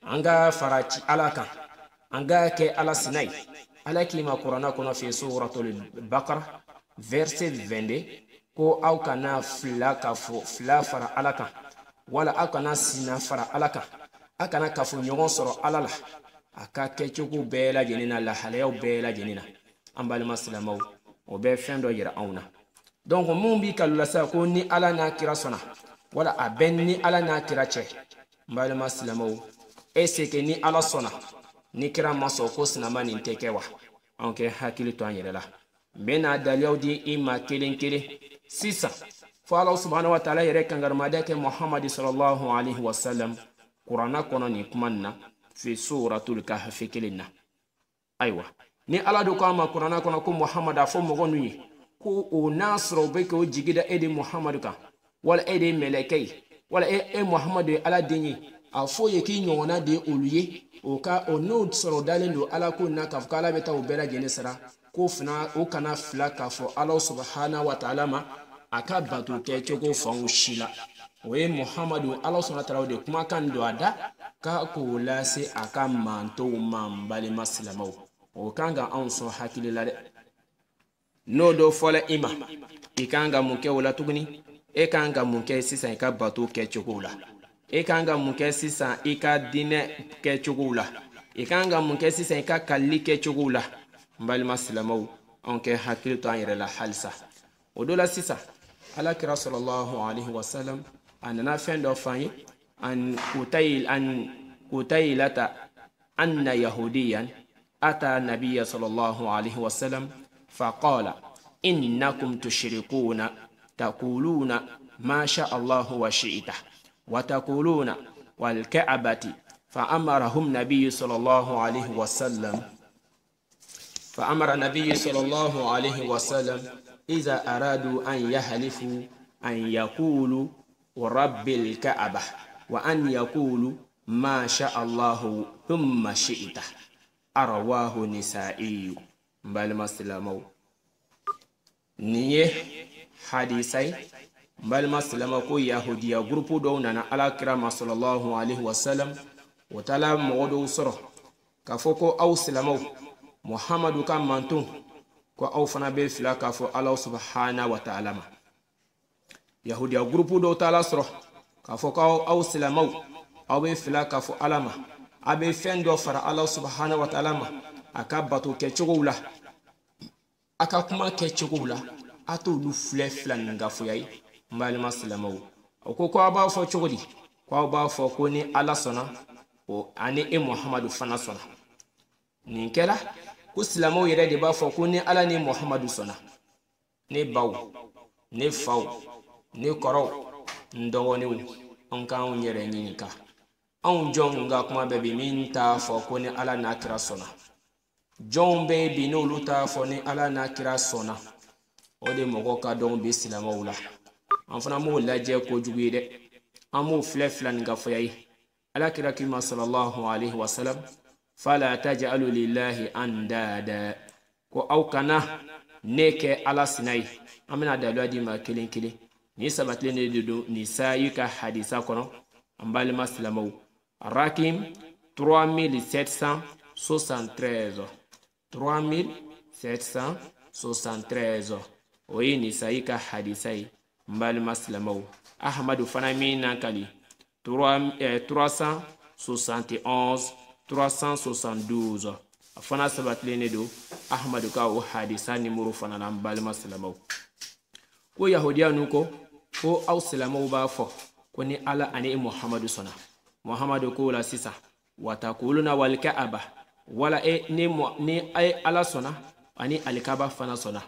an ka faraci ala kan an ka kɛ ala sina ye ala k'i ma kuranna kɔnɔ fi suratul baqara verset 22 ko aw kana fila fara ala kan wala aw kana sina fara ala kan a kana kafo ɲɔgɔn sɔrɔ ala la a ka kɛcogo bɛɛ lajɛlen na lahalayaw bɛɛ lajɛlen na an balima silamɛw o bɛ fɛn dɔ yira anw na donc mun b'i kalu la sa ko ni ala n'a kira sɔnna wala a bɛ ni ala n'a kira cɛ n balima silamɛw est-ce que ni ala sɔnna ni kira ma sɔn ko sinama nin tɛ kɛ wa an kɛ hakili to an yɛrɛ la n bɛna daliyaw di i ma kelen kelen sisan fo ala subhanahu wa ta'ala yɛrɛ kangarimada kɛ muhamadu sallallahu alaihi wasallam kuranna kɔnɔ nin kuma nin na fi suratul kahfi kelen na ayiwa ni ala do ko a ma kuranna kɔnɔ ko muhamadu a fɔ mɔgɔ nu ye ko o n'a sɔrɔ u bɛ k'o jigi da e de muhamadu kan wala e de ye mɛlɛkɛ ye wala e muhamadu ye ala den ye a fɔ ye k'i ɲɔgɔnna de ye olu ye o n'o sɔrɔ dalen don ala ko na k'a fɔ k'ala bɛ taa o bɛɛ lajɛlen sara ko fana o kana fila k'a fɔ ala subhanahu wa ta'ala ma a ka bato kɛcogo fanw si la o ye muhamadu ala sɔnna taala o de kumakan don a da k'a k'o lase a ka mantow ma n balima silamɛw o kan ka anw sɔn hakili la dɛ n'o dɔ fɔla i ma i kan ka mun kɛ o la tuguni e kan ka mun kɛ sisan i ka bato kɛcogo la e kan ka mun kɛ sisan i ka diinɛ kɛcogo la i kan ka mun kɛ sisan i ka kalili kɛcogo la n balima silamɛw anw kɛ hakili to an yɛrɛ la halisa o dɔ la sisan ala kira sallallahu alaihi wasallam a nana fɛn dɔ f'an ye an kutaylata anna yahudiyan ata nabiyya sallallahu alaihi wasallam faqala innakum tushrikuna taquluna ma sha Allahu wa shi'ta wa taquluna wal ka'bati فأمرهم نبي صلى الله عليه وسلم فأمر النبي صلى الله عليه وسلم إذا أرادوا أن يحلفوا أن يقولوا ورب الكعبة وأن يقولوا ما شاء الله ثم شئت أرواه نسائي بل مسلمو نيه حديثي بل مسلمو كو يهودية غروبو دوننا على كرام صلى الله عليه وسلم وتلا مودو سرو كفوكو أو سلمو محمد كان مانتون ko aw fana bɛ fila k'a fɔ ala subhanahu wa ta'ala ma yahudiya grupu dɔw t'a la sɔrɔ k'a fɔ k'aw silamɛw aw bɛ fila k'a fɔ ala ma a bɛ fɛn dɔ fara ala subhanahu wa ta'ala ma a ka bato kɛcogow la a ka kuma kɛcogow la a t'olu filɛ fila nin ka foya ye n balima silamɛw o ko aw b'a fɔ cogo di ko aw b'a fɔ ko ni ala sɔnna o ani e muhamadu fana sɔnna nin kɛla ko silamɛw yɛrɛ de b'a fɔ ko ni ala ni muhamadu sɔnna ne baw ne faw ne kɔrɔw n dɔgɔninw an k'anw yɛrɛ ɲininka anw jɔnw ka kuma bɛɛ bi min t'a fɔ ko ni ala n'a kira sɔnna jɔnw bɛ bi n'olu t'a fɔ ni ala n'a kira sɔnna o de mɔgɔ ka dɔn bi silamɛw la an fana m'o lajɛ kojugu ye dɛ an m'o filɛ fila nin ka fɔya ye ala kira k'i ma sallallahu alaihi wasallam fala taj'alu lillahi andada ko aw kana ne kɛ ala sina ye an bɛna dalilu di ma kelen kelen ni sabatilen de don nisa'i ka hadisa kɔnɔ an balima silamɛw rakim 3773 3773 o ye nisa'i ka hadisa ye n balima silamɛw ahmadu fana min na kali 369 71 372 afana sabatlene do ahmadu ka o hadisa numéro fana na balma salamaw ko yahudiya nuko ko aw salamaw ba fo ko ni ala ani muhammadu sona muhammadu ko la sisa watakuluna wal kaaba wala ni ay ala sona ani alkaba fana sona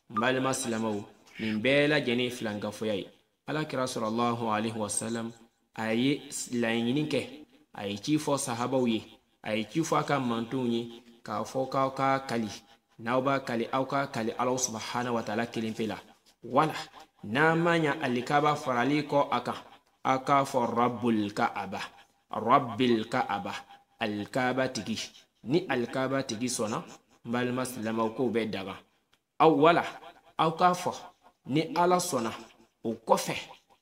balma salamaw min bela jeni flanga foyay ala kira sallallahu alaihi wasallam ayi layini ke ayi ci fo sahabaw yi ayi ci fo ka mantunyi ka fo ka kali nauba kali au ka kali Allah subhanahu wa ta'ala kilin fila wala namanya alikaba farali ko aka fo rabbil kaaba alkaba tigi ni alkaba tigi sona bal maslama ko be daga awala au ka fo ni ala sona o kofe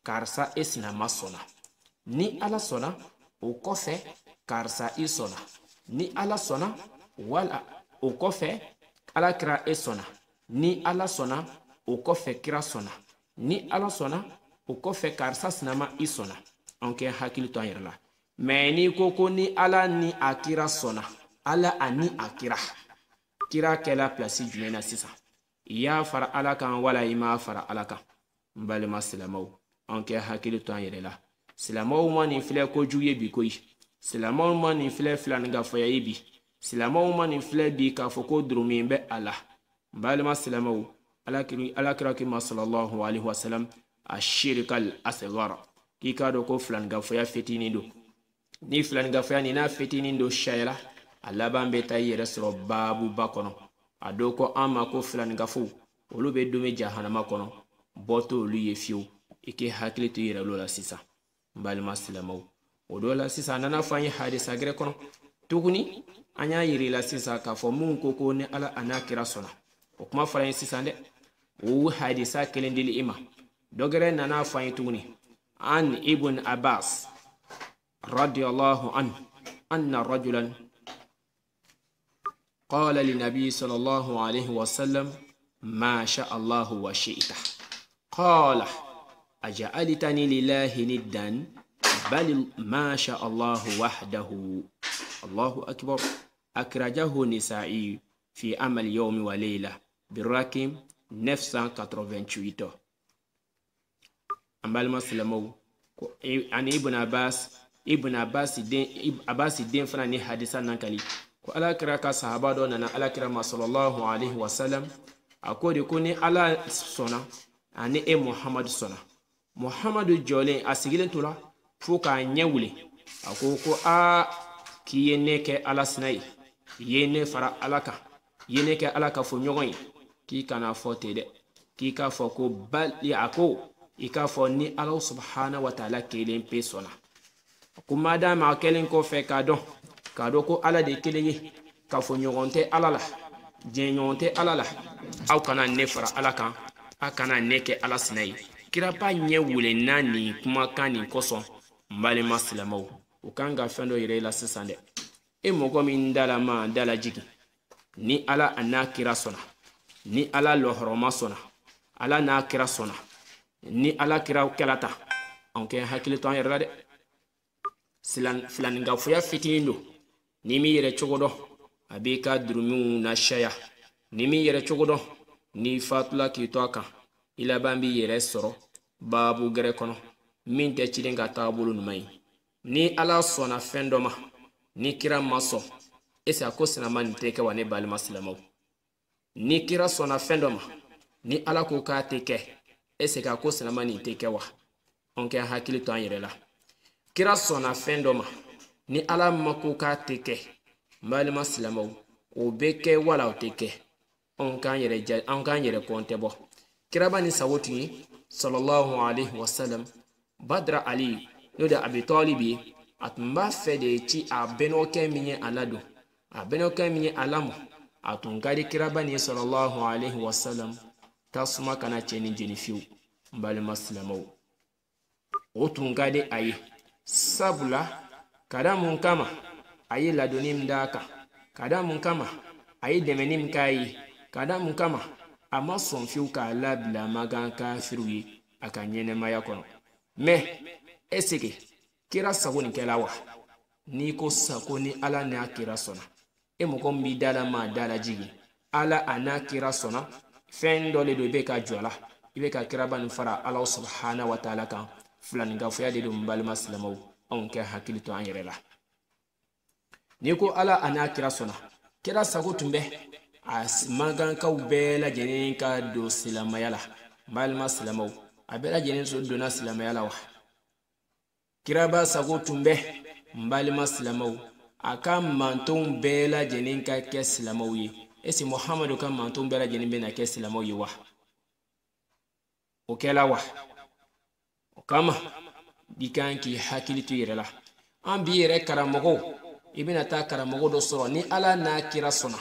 karsa isna masona ni ala sona o kofe karsa isona ni ala sona wala o kofe ala kira esona ni ala sona o kofe kira sona ni ala sona o kofe karsa sinama isona onke hakili to ayirla me ni koko ni ala ni akira sona ala ani akira kira kela place jumena sisa ya fara ala kan wala ima fara ala kan mbale maslamaw onke hakili to ayirla silamaw mani file ko juye bi koyi silamaw mani file flan ga foya ibi silamaw mani file bi ka foko drumi be ala mbale maslamaw ala kira ki sallallahu alaihi wasallam ashirikal asghara ki ka do ko flan ga foya fetini do ni flan ga foya ni na fetini do shayla alla bambe tayere sro babu bakono adoko ama ko flan ga fu olu be dumi jahannama kono boto lu yefiu ike hakili to yere lola sisa mbali maslamaw odola sisa nana fanyi hadisa gre kono tuguni anya yiri la sisa ka fo mun koko ne ala anakira sona o kuma fara sisa nde o hadisa kelendili ima dogere nana fanyi tuguni an ibn abbas radiyallahu anhu anna rajulan qala li nabi sallallahu alayhi wa sallam ma sha Allah wa shi'ta qala aja'alitani lillahi niddan bal ma sha Allah wahdahu Allahu akbar akrajahu nisa'i fi amal yawmi wa layla birakim 988 ambal maslamaw ko ani ibn abbas den fana ni hadisa nan kali ko ala kira ka sahaba do nana ala kira sallallahu alaihi wasallam akodi ko ni ala sona ani muhammad sona muhammadu jole asigilen tola fuka nyewule akoko ki yene ke ala sinai yene fara alaka yene ke alaka fo nyogoy ki kana fote de ki ka fo ko bal ya ako ika fo ni Allah subhanahu wa ta'ala kelen pesona kuma da ma kelen ko fe kado ko ala de keleye ka fo nyogonte ala la jenyonte ala la au kana ne fara alaka akana neke ala sinai kira pa nyewule nani kuma kani koso mbale maslamaw ukanga fendo yire la sisande mogo min dala jigi ni ala anakira sona ni ala lohroma sona ala nakira sona ni ala kira kelata onke hakili to yerade filan nga fuya fitindo ni mi yere chogodo abika drumu na shaya ni mi yere chogodo ni fatula ki toka ila bambi yere soro babu gere kono min te chilinga tabulu numai ni ala sona fendoma ni kira maso ese akosina mani teke wane bali maslamaw ni kira sona fendoma ni ala ko ka teke ese ka akosina mani teke wa onke hakili to anyirela kira sona fendoma ni ala mako ka teke bali maslamaw o beke wala teke onkan yere konte bo kira bani sawoti sallallahu alaihi wasallam badra ali no da abi talibi atmba fede ci abeno keminye alado abeno keminye alamu atungari kirabani sallallahu alaihi wasallam tasuma kana cheni jenifiu mbali maslamaw otungade ayi sabula kadamun kama ayi ladonim daka kadamun kama ayi demenim kai kadamun kama ama sonfiu ka labla magan kafiruyi akanyene maya kono me esike kira sabuni kelawa ni ko sako ni ala n'a kira sɔnna e mɔgɔ min b'i dala ma dala jigi ala a n'a kira sɔnna fɛn dɔ le don i bɛ ka jɔ la i bɛ ka kiraba nin fara ala subhanahu wa ta'ala kan filaninkafoya de don n balima silamɛw anw kɛ hakili to an yɛrɛ la ni ko ala a n'a kira sɔnna kira sago tun bɛ a magankaw bɛɛ lajɛlen ka don silamɛya la n balima silamɛw a bɛɛ lajɛlen so donna silamɛya la wa kiraba sago tun bɛ n balima silamɛw a ka mantonw bɛɛ lajɛlen ka kɛ silamɛw ye ese muhamadu ka mantonw bɛɛ lajɛlen bɛna kɛ silamɛw ye wa o kɛla wa o kama bi kan k'i hakili to yɛrɛ la an bi yɛrɛ karamɔgɔw i bɛna taa karamɔgɔ dɔ sɔrɔ ni ala n'a kira sɔnna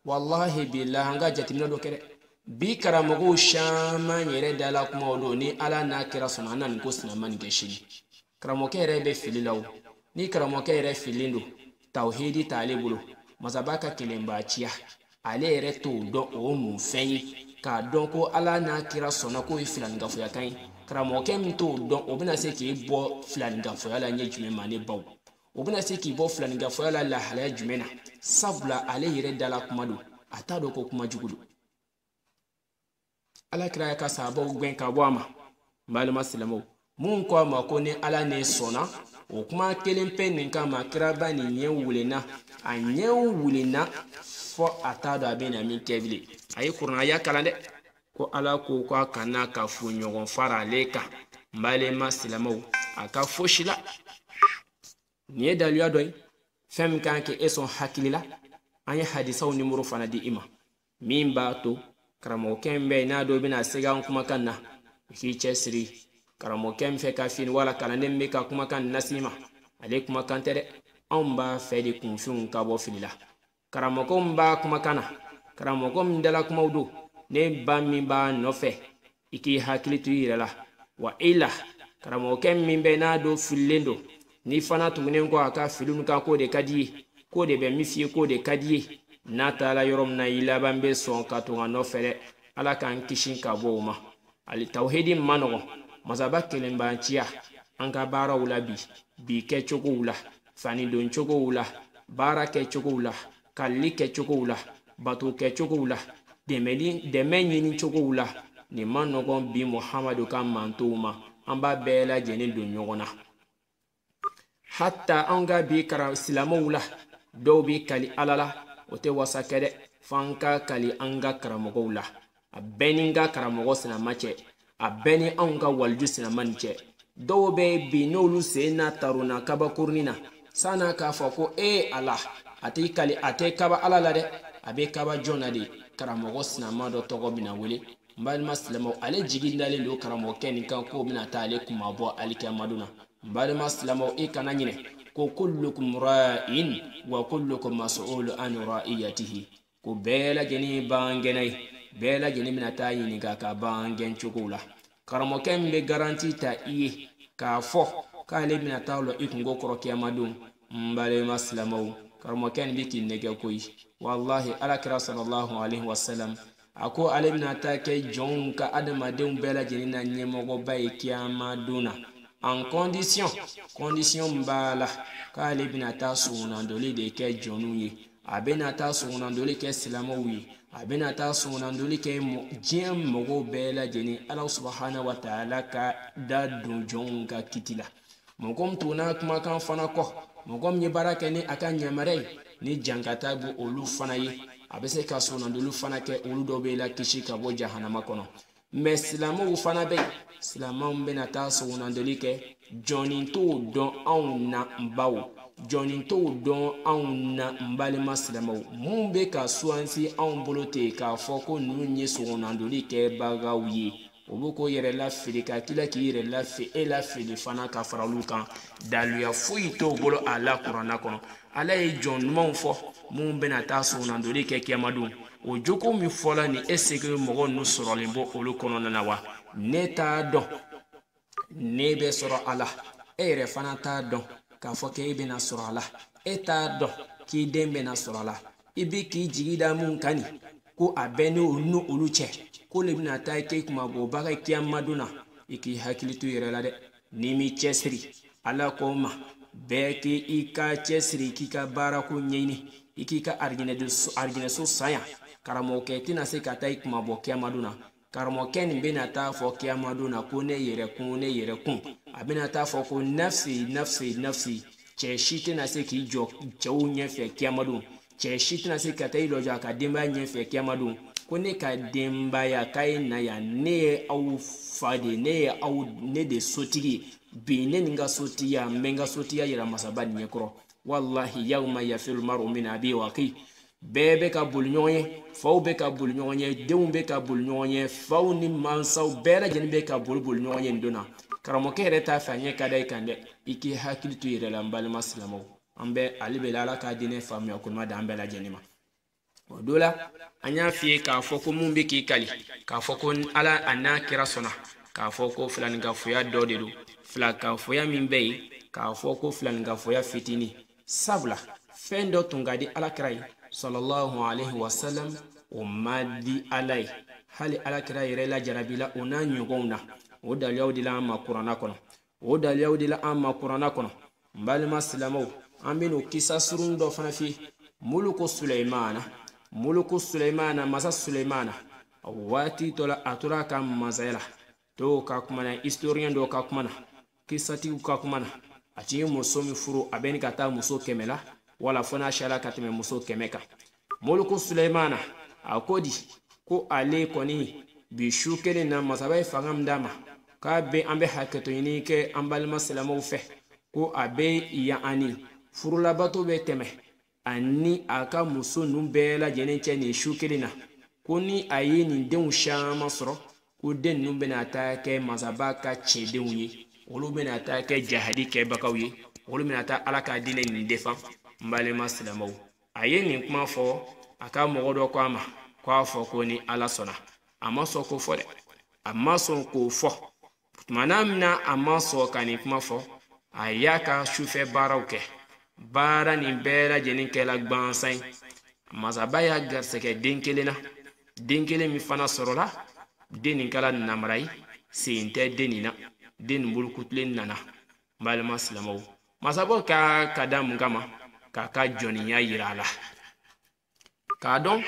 wallahi billahi an ka jateminɛ dɔ kɛ dɛ bi karamɔgɔw caman yɛrɛ dala kumaw don ni ala n'a kira sɔnna an na nin ko sinama nin kɛ sini karamɔgɔkɛ yɛrɛ bɛ fili la o ni karamɔgɔkɛ yɛrɛ fililen don tawhidi t'ale bolo masaba ka kelenbaciya ale yɛrɛ t'o dɔn o mun fɛn ye k'a dɔn ko ala n'a kira sɔnna k'o ye filaninkafoya kan ye karamɔgɔkɛ min t'o dɔn o bɛna se k'i bɔ filaninkafoya la ɲɛ jumɛn ma ne baw o bɛna se k'i bɔ filaninkafoya la lahalaya jumɛn na sabula ale yɛrɛ dala kuma don a t'a dɔn ko kuma jugu don ala kira ya ka sahabaw gɛn ka bɔ a ma n balima silamɛw mun ko a ma ko ni ala ne sɔnna o kuma kelen pe nin kama kiraba nin ɲɛ wulenna a ɲɛ wulenna fɔ a t'a dɔn a bɛna min kɛ bilen a ye kuranaya kalan dɛ ko ala ko k'a kana ka fo ɲɔgɔn fara ale kan n balima silamɛw a ka fosi la nin ye daliluya dɔ ye fɛn min kan kɛ e sɔn hakili la an ye hadisaw nimoro fana di i ma min b'a to karamɔgɔkɛ min bɛ yen n'a dɔ bɛna sɛgɛ an kumakan na i k'i cɛsiri karamɔgɔkɛ min fɛ ka fini wala kalanden bɛ ka kumakan nasi ma ale kumakan tɛ dɛ anw b'a fɛ de kunfinw ka bɔ fili la karamɔgɔ min b'a kumakan na karamɔgɔ min dala kumaw don ne ba min b'a nɔfɛ i k'i hakili to i yɛrɛ la wa i la karamɔgɔkɛ min bɛ n'a don fililen don ni fana tuguni ko a ka filiw kan k'o de ka di ye k'o de bɛ min f'i ye k'o de ka di ye n'a taara yɔrɔ min na i laban bɛ sɔn ka to a nɔfɛ dɛ ala k'an kisi ka bɔ o ma ali tawhidi ma nɔgɔn masaba kelenbaciya an ka baaraw la bi kɛcogow la fani don cogow la baara kɛcogow la kalli kɛcogow la bato kɛcogow la dɛmɛ ɲini cogow la nin ma nɔgɔn bi muhamadu ka mantow ma an b'a bɛɛ lajɛlen don ɲɔgɔn na hatta an ka bi silamɛw la dɔw bi kali ala la o tɛ wasa kɛ dɛ f'an ka kali an ka karamɔgɔw la a bɛɛ ni ka karamɔgɔ sinama cɛ a bɛɛ ni anw ka waliju sinama ni cɛ dɔw bɛ bi n'olu sen n'a taruna kabakurunin na san'a k'a fɔ ko ala a tɛ kali a tɛ kaba ala la dɛ a bɛ kaba jɔn na de karamɔgɔ sinama dɔ tɔgɔ bɛna wele n balima silamɛw ale jigi dalen don karamɔgɔkɛ nin kan k'o bɛna taa ale kuma bɔ alikiyamadu na n balima silamɛw i kana ɲinɛ ko kullukum ra'in wa kullukum mas'ulun an ra'iyatihi ko bɛɛ lajɛlen ye bagangɛnna ye bɛɛ lajɛlen bɛna taa ɲininka ka bagangɛn cogo la karamɔgɔkɛ min bɛ garanti ta i ye k'a fɔ k'ale bɛna taa lɔ i kungo kɔrɔ kiyamadenw n balima silamɛw karamɔgɔkɛ nin bɛ k'i nɛgɛ koyi wallahi alakira sallallahu alaihi wasallam a ko ale bɛna taa kɛ jɔnw ka adamadenw bɛɛ lajɛlen na ɲɛmɔgɔba ye kiyamadenw na en condition min b'a la k'ale bɛna taa sugunandoli de kɛ jɔnw ye a bɛna taa sugunandoli kɛ silamɛw ye a bɛna taa sugunandoli kɛ diɲɛ mɔgɔw bɛɛ lajɛlen ala subhanahu wa ta'ala ka da don jɔnw ka kiti la mɔgɔ min tuguna kumakan fana kɔ mɔgɔ min ye baara kɛ ni a ka ɲamarɛ ye ni jankata b'o olu fana ye a bɛ se ka sugunandoli fana kɛ olu dɔw bɛ la kisi ka bɔ jahanama kɔnɔ mais silamɛw fana bɛ yen silamɛw bɛna taa sugunandoli kɛ jɔnni t'o dɔn anw na n baw jɔnni t'o dɔn anw na n balima silamɛw mun bɛ ka suwansi anw bolo ten k'a fɔ ko ninnu ye sugunandoli kɛbagaw ye o bɛ k'o yɛrɛ lafili ka tila k'i yɛrɛ lafili e lafili fana ka fara olu kan daluya foyi t'o bolo a la kuranna kɔnɔ ala ye jɔn ɲumanw fɔ mun bɛna taa sugunandoli kɛ kiyamadenw o jogo min fɔla ni e sege mɔgɔ ninnu sɔrɔlen bɔ olu kɔnɔna na wa ne t'a dɔn ne bɛ sɔrɔ a la e yɛrɛ fana t'a dɔn k'a fɔ k'e bɛna sɔrɔ a la e t'a dɔn k'i den bɛna sɔrɔ a la i bi k'i jigi da mun kan nin ko a bɛ n'olu cɛ ko le bɛna taa k'e kuma bɔ baga kiyamadenw na i k'i hakili to i yɛrɛ la dɛ n'i m'i cɛsiri ala ko ma bɛɛ k'i ka cɛsiri k'i ka baarako ɲɛɲini i k'i ka arijinɛso sanya karamɔgɔkɛ tɛna se ka taa i kuma bɔ kiyama na karamɔgɔkɛ nin bɛna taa fɔ kiyama na ko ne yɛrɛ kun a bɛna taa fɔ ko nafsi nafsi nafsi cɛ si tɛna se k'i jɔ cɛw ɲɛfɛ kiyama don cɛ si tɛna se ka taa i lɔjɔ a ka denbaya ɲɛfɛ kiyama don ko ne ka denbaya k'a ye na yan ne ye aw fa de ne de sotigi bi ne nin ka sotigiya n bɛ n ka sotigiya yira masaba nin ɲɛkɔrɔ wallahi yawma yafiru maru min abi wa akhi bɛɛ bɛ ka boli ɲɔgɔn ye faw bɛ ka boli ɲɔgɔn ye denw bɛ ka boli ɲɔgɔn ye faw ni mansaw bɛɛ lajɛlen bɛ ka boli ɲɔgɔn ye nin don na karamɔgɔkɛ yɛrɛ t'a fɛ a ɲɛ ka da i kan dɛ i k'i hakili to i yɛrɛ la n balima silamɛw an bɛ ale bɛ ala k'a diinɛ faamuya ko ɲuman di an bɛɛ lajɛlen ma o don la an y'a f'i ye k'a fɔ ko mun bɛ k'i kali k'a fɔ ko ala a n'a kira sɔnna k'a fɔ ko filanikafoya dɔ de don filakafoya min bɛ yen k'a fɔ ko filanikafoya fitinin sabula fɛn dɔ tun ka di alakira ye sallallahu alaihi wasallam o ma di ala ye hali alakira yɛrɛ la jarabila o n'a ɲɔgɔnw na o daliyaw de la an ma kuranna kɔnɔ n balima silamɛw an bɛn'o kisa surun dɔ fana f'i muluku suleymana masa suleymana waati dɔ la a tora a ka masaya la dɔw ka kuma na historien dɔw ka kuma na kisatigiw ka kuma na a tun ye muso min furu a bɛni ka taa muso 100 la wala fo n'a siyala ka tɛmɛ muso 100 kan muluku suleymana a ko di ko ale kɔni bi su kelen na masaba ye fanga min d'a ma k'a bɛ an bɛ hakɛto ɲini kɛ an balima silamɛw fɛ ko a bɛ yan ani furulabato bɛ tɛmɛ ani a ka muso ninnu bɛɛ lajɛlen cɛ nin su kelen na ko ni a ye nin denw caman sɔrɔ ko den ninnu bɛna taa kɛ masaba ka cɛdenw ye olu bɛna taa kɛ jahadi kɛbagaw ye olu bɛna taa ala ka diinɛ nin defan n balima silamɛw a ye nin kuma fɔ a ka mɔgɔ dɔ ko a ma k'a fɔ ko ni ala sɔnna a ma sɔn k'o fɔ dɛ a ma sɔn k'o fɔ tumana min na a ma sɔn ka nin kuma fɔ a y'a ka sufɛ baaraw kɛ baara nin bɛɛ lajɛlen kɛla gwansan ye masaba y'a garisɛgɛ den kelen na den kelen min fana sɔrɔla den nin kɛla namara ye sen tɛ den nin na den nin bolokutilen nana n balima silamɛw masaba ka da mun kama k'a ka jɔnniya yira a la k'a dɔn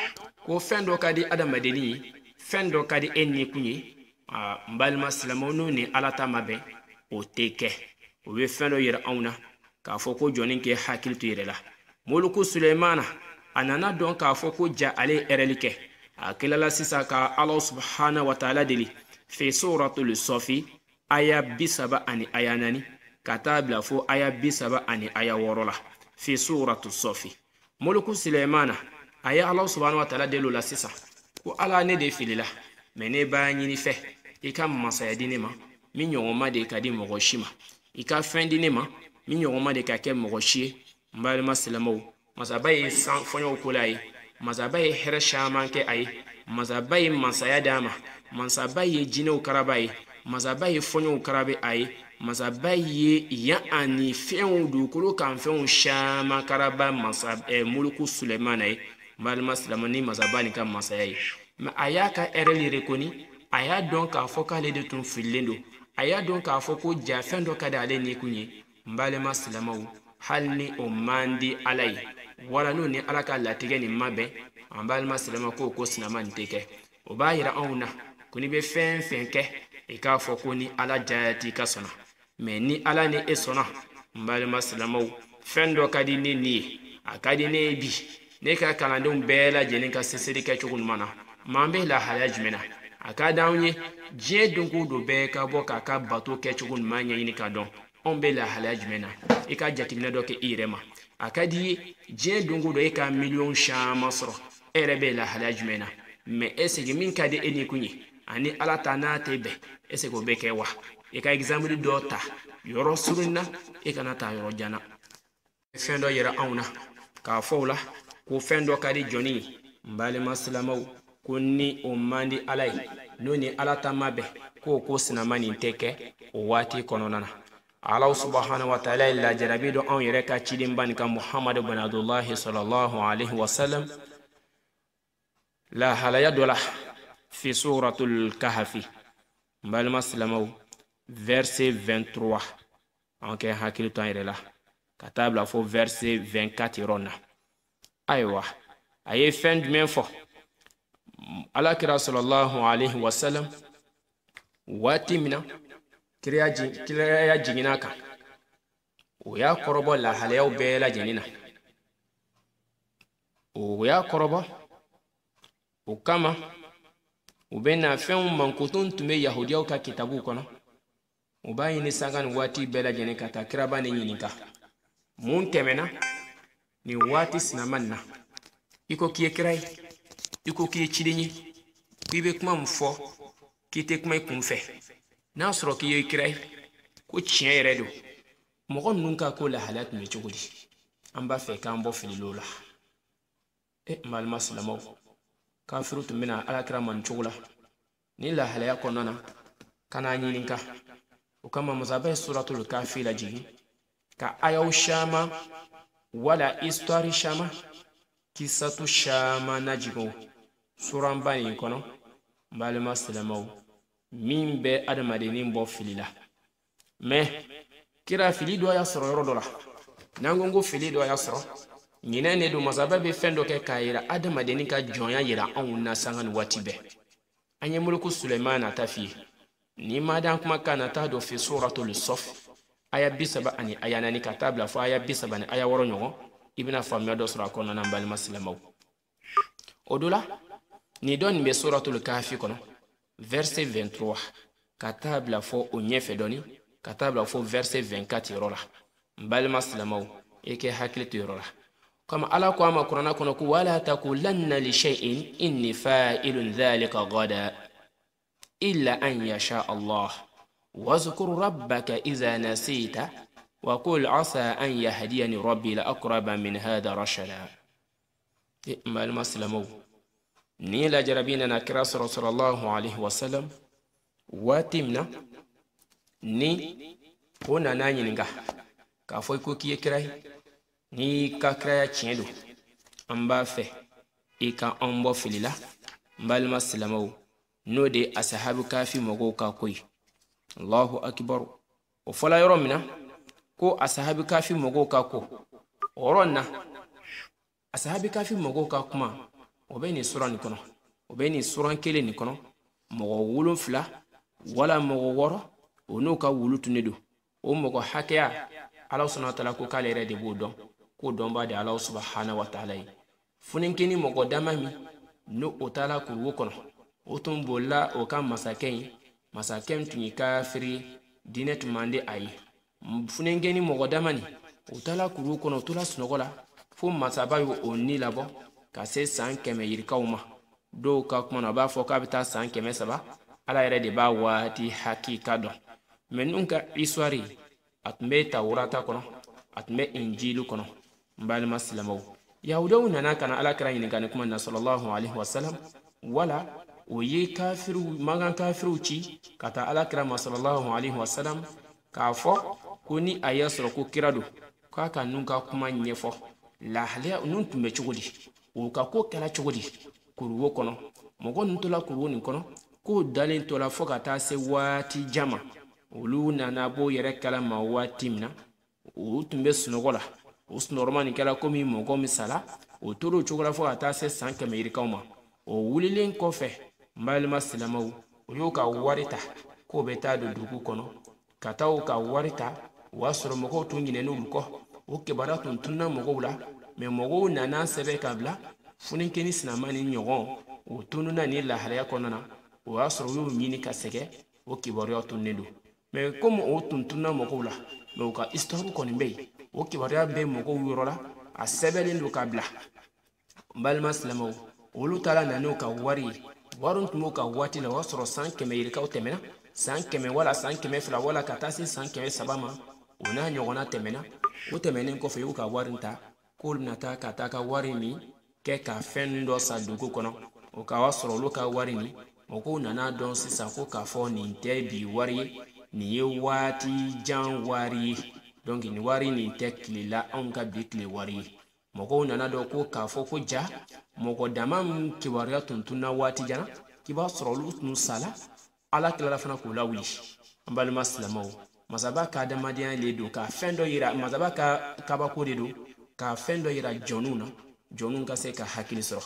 ko fɛn dɔ ka di adamaden ye fɛn dɔ ka di e nikun ye n balima silamɛw n'o ni ala ta ma bɛn o tɛ kɛ o bɛ fɛn dɔ yira anw na k'a fɔ ko jɔnni kɛ hakili to yɛrɛ la muluku suleymana a nana dɔn k'a fɔ ko ja ale ye hɛrɛli kɛ a tilala sisan ka ala subhanahu wa ta'ala deli fi suratul safi aya 30 ani aya 4 ka taa bila fo aya 30 ani aya 6 la fi suratul safi muluku suleymana a ye ala subhanahu wa ta'ala deli o la sisan ko ala ne de filila mɛ ne b'a ɲini fɛ i ka masaya di ne ma min ɲɔgɔnma de ka di mɔgɔ si ma i ka fɛn di ne ma min ɲɔgɔnma de ka kɛ mɔgɔ si ye n balima silamɛw masaba ye san fɔɲɔw ko la a ye masaba ye hɛrɛ caman kɛ a ye masaba ye masaya d'a ma masaba ye jinɛw karaba ye masaba ye fɔɲɔw karabe a ye masaba ye yan ani fɛnw dugukolo kan fɛnw caman karaba muluku suleymana ye n balima silamɛw ni masaba nin ka masaya ye mɛ a y'a ka hɛrɛli rekoni a y'a dɔn k'a fɔ k'ale de tun fililen don a y'a dɔn k'a fɔ ko ja fɛn dɔ ka di ale ni kun ye n balima silamɛw hali ni o man di ala ye wala n'o ni ala ka latigɛ nin ma bɛn an balima silamɛw ko sinama nin tɛ kɛ o b'a yira anw na ko ni bɛ fɛn fɛn kɛ i k'a fɔ ko ni ala jayati ka sɔnna mɛ ni ala ni e sɔnna n balima silamɛw fɛn dɔ ka di ne ni ye a ka di ne ye bi ne ka kalandenw bɛɛ lajɛlen ka seseri kɛ cogo ɲuman na m'an bɛ lahalaya jumɛn na a ka d'anw ye diɲɛ don o don bɛɛ ka bɔ k'a ka bato kɛ cogo ɲuman ɲɛɲini k'a dɔn anw bɛ lahalaya jumɛn na i ka jateminɛ dɔ kɛ i yɛrɛ ma a ka di ye diɲɛ don o don e ka miliyɔn caman sɔrɔ e yɛrɛ bɛ lahalaya jumɛn na mɛ ɛseke min ka di e ni kun ye ani ala ta n'a tɛ bɛn ɛseke o bɛ kɛ wa i ka exemple dɔ ta yɔrɔ surun na e kana taa yɔrɔ jan na fɛn dɔ yira anw na k'a fɔ o la ko fɛn dɔ ka di jɔnni ye n balima silamɛw ko ni o man di ala ye n'o ni ala ta ma bɛn ko sinama nin tɛ kɛ o waati kɔnɔna na ala subhanahu wa ta'ala ye lajarabi dɔ anw yɛrɛ ka cidenba nin kan muhamadu bin abdullahi sallallahu alaihi wasallam lahalaya dɔ la fi suratul kahfi n balima silamɛw verset 23 an kɛ hakili to an yɛrɛ la ka taa bila fo verset 24 yɔrɔ na ayiwa a ye fɛn jumɛn fɔ alakira sallallahu alaihi wasallam waati min na kira ya jiginna kan o y'a kɔrɔbɔ lahalayaw bɛɛ lajɛlen na o y'a kɔrɔbɔ o kama u bɛ na fɛnw mankutun tun bɛ yahudiyaw ka kitabuw kɔnɔ u b'a ɲini sanga ni waati bɛɛ lajɛlen ka taa kiraba ni ɲininka mun tɛmɛna ni waati sinaman na i ko k'i ye kira ye i ko k'i ye ciden ye k'i bɛ kuma min fɔ k'i tɛ kuma i kunfɛ n'a sɔrɔ k'i ye kira ye ko tiɲɛ yɛrɛ don mɔgɔ ninnu ka ko lahalaya tun bɛ cogo di an b'a fɛ k'an bɔ fililow la n balima silamɛw kafiru tun bɛna alakira man cogo la ni lahalaya kɔnɔna na ka n'a ɲininka o kama masaba ye suratul kafi lajigin ka ayaw caman wala histoire caman kisatu caman najigin suranba nin kɔnɔ n balima silamɛw min bɛ adamadennin bɔ fili la mais kira fili dɔ y'a sɔrɔ yɔrɔ dɔ la n'an ko fili dɔ y'a sɔrɔ ɲinɛ ne don masaba bɛ fɛn dɔ kɛ k'a yira adamadennin ka jɔnya yira anw na sanga ni waati bɛɛ an ye muluku sulemana ta f'i ye ni ma dan kuma kan na taa dɔ fi suratul saf aya 30 ani aya 4 ka taa bila fɔ aya 30 ani aya 6 ɲɔgɔn i bɛna faamuya dɔ sɔrɔ a kɔnɔna n balima silamɛw o do la ni dɔ nin bɛ suratul kahfi kɔnɔ verset 23 ka taa bila fɔ o ɲɛfɛ dɔɔni ka taa bila fɔ verset 24 yɔrɔ la n balima silamɛw i kɛ hakili to yɔrɔ la kama ala ko ama kurana kono ko wala taqulanna li shay'in inni fa'ilun dhalika ghadan illa an yasha Allah wazkur rabbaka idha nasita wa qul asa an yahdiyani rabbi la aqraba min hadha rashada mal maslamu ni la jarabina na kira sallallahu alaihi wasallam watimna ni ona na nyininga ka foi ko kiye kirai ni ka kiraya tiɲɛ don an b'a fɛ i ka an bɔ fili la n balima silamɛw n'o de asahabu kafi mɔgɔw ka ko ye allahu akibar o fɔla yɔrɔ min na ko asahabu kafi mɔgɔw ka ko o yɔrɔ na asahabu kafi mɔgɔw ka kuma o bɛ nin sura nin kɔnɔ o bɛ nin sura kelen nin kɔnɔ mɔgɔ 7 wala mɔgɔ 6 o n'o ka wulu tun de don o mɔgɔ hakɛya ala subhanahu wa ta'ala ko k'ale yɛrɛ de b'o dɔn ko dɔnba de ala subhanahu wa ta'ala ye funenkeni mɔgɔ dama min no o taala kuruwo kɔnɔ o tun bolila o ka masakɛ ye masakɛ tun ye kafiri diinɛ tun man di a ye funenkeni mɔgɔ dama nin o taala kuruwo kɔnɔ o tora sunɔgɔ la fo masaba ye o ni labɔ ka se san 100 yirikaw ma dɔw ka kuma na a b'a fɔ k'a bɛ taa san 300 ala yɛrɛ de b'a waati hakika dɔn mais nun ka histoire a tun bɛ tawurata kɔnɔ a tun bɛ injilu kɔnɔ n balima silamɛw yahudaw nana ka na alakira ɲininka ni kuma na sallallahu alaihi wasallam wala o ye kafiru magan kafiru ci ka taa alakira ma sallallahu alaihi wasallam k'a fɔ ko ni a y'a sɔrɔ ko kira don k'a ka nun ka kuma ɲɛfɔ lahalaya nun tun bɛ cogo di o ka ko kɛra cogo di kuruwo kɔnɔ mɔgɔ nun tola kuruwo nin kɔnɔ k'o dalen tola fɔ ka taa se waati jama olu nana b'o yɛrɛ kalama waati min na o tun bɛ sunɔgɔ la o sunɔgɔma nin kɛra komi mɔgɔ min sala o tora o cogo la fo ka taa se san 100 yirikaw ma o wulilen kɔfɛ n balima silamɛw o y'o ka wari ta k'o bɛ taa don dugu kɔnɔ ka taa o ka wari ta o y'a sɔrɔ mɔgɔw tun ɲinɛna olu kɔ o kibaruya tun tununa mɔgɔw la mais mɔgɔw nana sɛbɛn ka bila funenkeni sinama ni ɲɔgɔn o tununa ni lahalaya kɔnɔna na o y'a sɔrɔ o y'o ɲini ka sɛgɛ o kibaruya tunnen don mais comme o tun tununa mɔgɔw la mais o ka histoire kɔni bɛ yen o kibaruya bɛ mɔgɔw yɔrɔ la a sɛbɛnlen don ka bila n balima silamɛw olu taara nan'o ka wari ye wari tun b'o ka waati la o y'a sɔrɔ san 100 yirikaw tɛmɛna san 100 wala san 200 wala ka taa se san 300 ma o n'a ɲɔgɔnna tɛmɛna o tɛmɛnen kɔfɛ y'u ka wari ta k'olu bɛna taa ka taa ka wari min kɛ ka fɛn dɔ sa dugu kɔnɔ o ka wa sɔrɔ olu ka wari nin mɔgɔw nana dɔn sisan ko k'a fɔ nin tɛ bi wari ye nin ye waati jan wari ye donc nin wari nin tɛ tile la anw ka bi tile wari ye mɔgɔw nana dɔn ko k'a fɔ ko ja mɔgɔ dama min kibaruya tun tunna waati jan k'i b'a sɔrɔ olu tun sala ala tilala fana k'u lawuli an balima silamɛw masaba ka adamadenya le do ka fɛn dɔ yira masaba ka kabako de do ka fɛn dɔ yira jɔnw na jɔnw ka se ka hakili sɔrɔ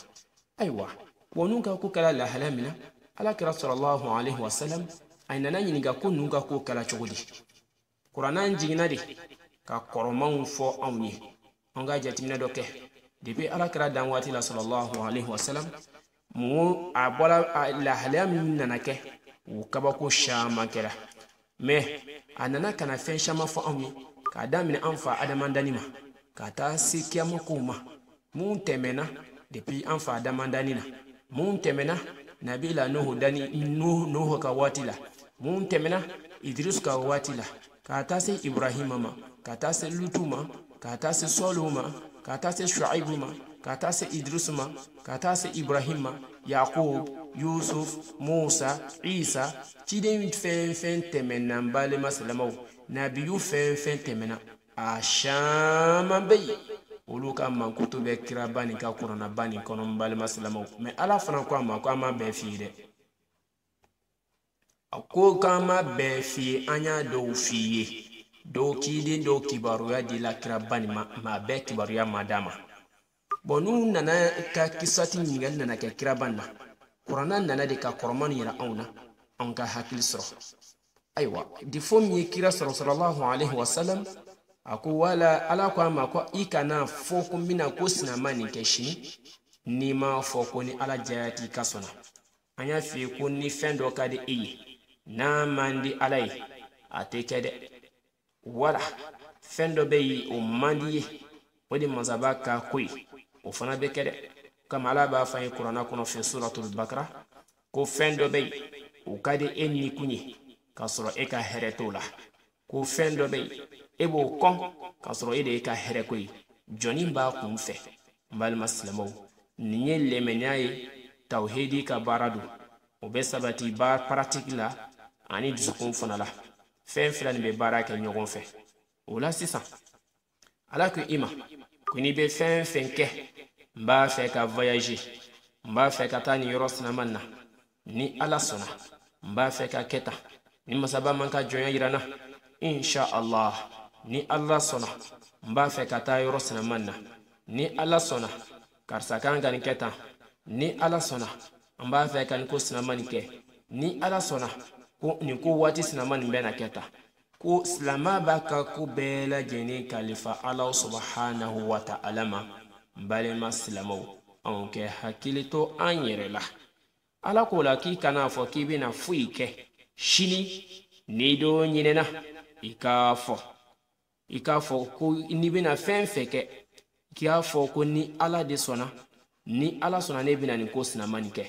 ayiwa wɔnu ka ko kɛla lahala min na alakira sallallahu alaihi wasallam a nana ɲininka ko ninnu ka ko kɛla cogo di kuranna jiginna de ka kɔrɔmanw fɔ anw ye an ka jateminɛ dɔ kɛ depuis alakira dan waati la sallallahu alaihi wasallam mu a bɔra lahalaya min nana kɛ o kabako caman kɛra mais a nana kana fɛn caman fɔ anw ye k'a daminɛ an fa adamandani ma ka taa se kiyamakow ma mun tɛmɛna depuis an fa adamandani na mun tɛmɛna nabila nuhu ka waati la mun tɛmɛna idris ka waati la ka taa se ibrahima ma ka taa se lutu ma ka taa se sɔlihu ma ka taa se shuaibu ma ka taa se idris ma ka taa se ibrahim ma yaqub yusuf musa isa ciden fɛn fɛn tɛmɛna n balima silamɛw nabiyu fɛn fɛn tɛmɛna a caman bɛ yen olu ka mankutu bɛ kiraba nin ka kuranaba nin kɔnɔ n balima silamɛw mais ala fana ko a ma ko an ma bɛɛ f'i ye dɛ a ko k'an ma bɛɛ f'i ye an y'a dɔw f'i ye dɔw ciden dɔw kibaruya dila kiraba nin ma a bɛɛ kibaruya ma d'a ma bon n'u nana ka kisati ɲininkali nana kɛ kiraban na kuranna nana de ka kɔrɔman yira anw na an ka hakili sɔrɔ ayiwa difo min ye kira sɔrɔ sallallahu alaihi wasallam a ko wala ala ko a ma ko i kana fɔ ko n bɛna ko sinama nin kɛ sini n'i ma fɔ ko ni ala jaya t'i ka sɔnna an y'a f'i ye ko ni fɛn dɔ ka di e ye n'a man di ala ye a tɛ kɛ dɛ wala fɛn dɔ bɛ yen o man di ye o de masaba ka ko ye o fana bɛ kɛ dɛ kama ala b'a fɔ an ye kuranna kɔnɔ fɛ suratul bakara ko fɛn dɔ bɛ yen o ka di e ni kun ye k'a sɔrɔ e ka hɛrɛ t'o la ko fɛn dɔ bɛ yen e b'o kɔn k'a sɔrɔ e de ye ka hɛrɛ ko ye jɔnni b'a kun fɛ n balima silamɛw nin ye lɛmɛniya ye tawhidi ka baara don o bɛ sabati baara paratiki la ani dusukun fana la fɛn fila nin bɛ baara kɛ ɲɔgɔn fɛ o la sisan ala ko i ma ko n'i bɛ fɛn fɛn kɛ n b'a fɛ ka voyager n b'a fɛ ka taa nin yɔrɔ sinama na ni ala sɔnna n b'a fɛ ka kɛ tan ni masaba man ka jɔnya yira n na insha allah ni ala sɔnna n b'a fɛ ka taa yɔrɔ sinama na ni ala sɔnna karisa kan ka nin kɛ tan ni ala sɔnna n b'a fɛ ka nin ko sinama nin kɛ ni ala sɔnna ko nin ko waati sinama nin bɛ na kɛ tan ko silama b'a ka ko bɛɛ lajɛlen kalifa ala subhanahu wa ta'ala ma n balima silamɛw anw kɛ hakili to an yɛrɛ la ala k'o la k'i kana fɔ k'i bɛna foyi kɛ sini n'i do ɲinɛna i k'a fɔ ko n'i bɛna fɛn fɛn kɛ k'a fɔ ko ni ala de sɔnna ni ala sɔnna ne bɛna nin ko sinama nin kɛ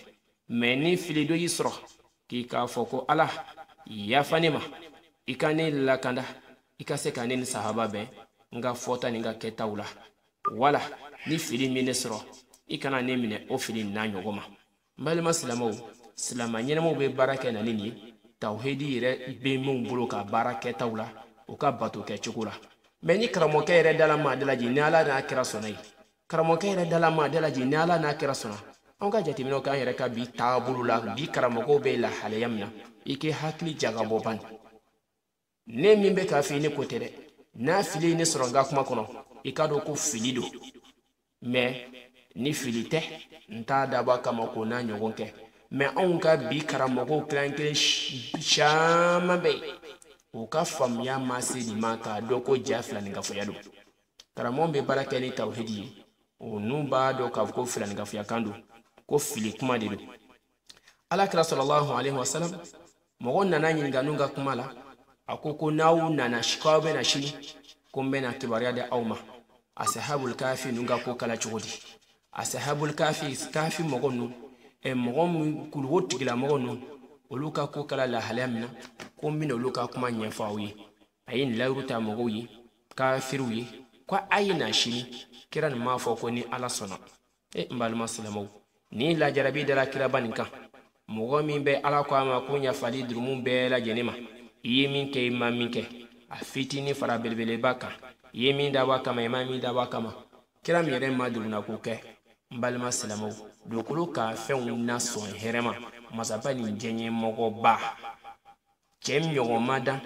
mais ni fili dɔ y'i sɔrɔ k'i k'a fɔ ko ala yafa ne ma i ka ne lakanda i ka se ka ne ni sahaba bɛn n ka fɔta ni n ka kɛtaw la wala ni fili min ne sɔrɔ i kana ne minɛ o fili n'a ɲɔgɔn ma n balima silamɛw silama ɲɛnamaw bɛ baara kɛ na ni nin ye tawhidi yɛrɛ bɛ minnu bolo ka baara kɛtaw la u ka bato kɛ cogo la mais ni karamɔgɔkɛ yɛrɛ dala maa dalaji ni ala n'a kɛra sɔnna ye karamɔgɔkɛ yɛrɛ dala maa dalaji ni ala n'a kɛra sɔnna an ka jateminɛw k'an yɛrɛ ka bi taabolo la bi karamɔgɔw bɛ lahalaya min na i k'i hakili jagabɔ bani ne min bɛ k'a f'i ne ko tɛ dɛ n'a fili ye ne sɔrɔ n ka kuma kɔnɔ i ka dɔn ko fili don mais ni fili tɛ n t'a dabɔ a kama k'o n'a ɲɔgɔn kɛ mais anw ka bi karamɔgɔw kelen kelen caman bɛ yen u ka faamuya ma se nin ma k'a dɔn ko ja filanikafoya don karamɔgɔ bɛ baara kɛ ni tawhidi ye o n'u b'a dɔn k'a fɔ ko filanikafoya kan don ko fili kuma de don alakira sallallahu alaihi wasallam mɔgɔ nana ɲininka n'u ka kuma la a ko n'aw nana k'aw bɛna sini ko n bɛna kibaruya di aw ma asahabul kafi n'u ka ko kala cogo di asahabul kafi mɔgɔ ninnu mɔgɔ min kuluwo tigila mɔgɔ ninnu olu ka ko kala lahalaya min na ko n bɛna olu ka kuma ɲɛfɔ aw ye a ye nin layiru ta mɔgɔw ye kafiriw ye ko a ye na sini kira nin m'a fɔ ko ni ala sɔnna n balima silamɛw ni lajarabi dara kiraba nin kan mɔgɔ min bɛ ala ko a ma ko ɲafali durumu bɛɛ lajɛlen ma i ye min kɛ i ma min kɛ a fitinin fara belebeleba kan i ye min dabɔ a kama i ma min dabɔ a kama kira min yɛrɛ ma duruna ko kɛ n balima silamɛw dugukolo ka fɛnw na sɔn hɛrɛma masaba nin diɲɛ mɔgɔba cɛ ɲɔgɔn ma dan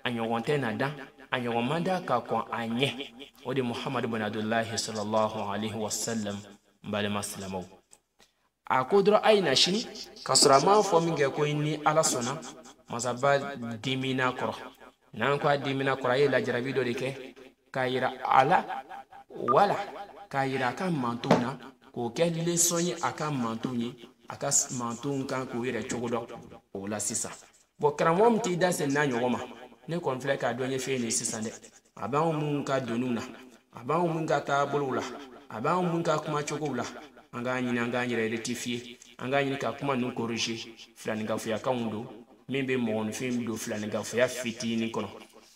a ɲɔgɔn tɛ na dan a ɲɔgɔn man da ka kɔn a ɲɛ o de muhamadu bin abdullahi sallallahu alaihi wasallam n balima silamɛw a ko dɔrɔn a ye na sini ka sɔrɔ a m'a fɔ min kɛ ko ni ala sɔnna masaba dimina kɔrɔ n'an ko a dimina kɔrɔ a ye lajarabi dɔ de kɛ k'a yira a la wala k'a yira a ka mantonw na k'o kɛ leçon ye a ka mantonw ye a ka mantonw kan k'o yɛrɛ cogo dɔn o la sisan karamɔgɔ min t'i da se n'a ɲɔgɔn ma ne kɔni filɛ k'a dɔn ye fɛn ye sisan dɛ a b'anw mun ka doniw na a b'anw mun ka taabolow la a b'anw mun ka kumacogow la an k'a ɲini an k'an yɛrɛ rectifier an k'a ɲini ka kuma ninnu corriger filanigafoyakanw don min bɛ mɔgɔninfin don filanigafɔya fitinin kɔnɔ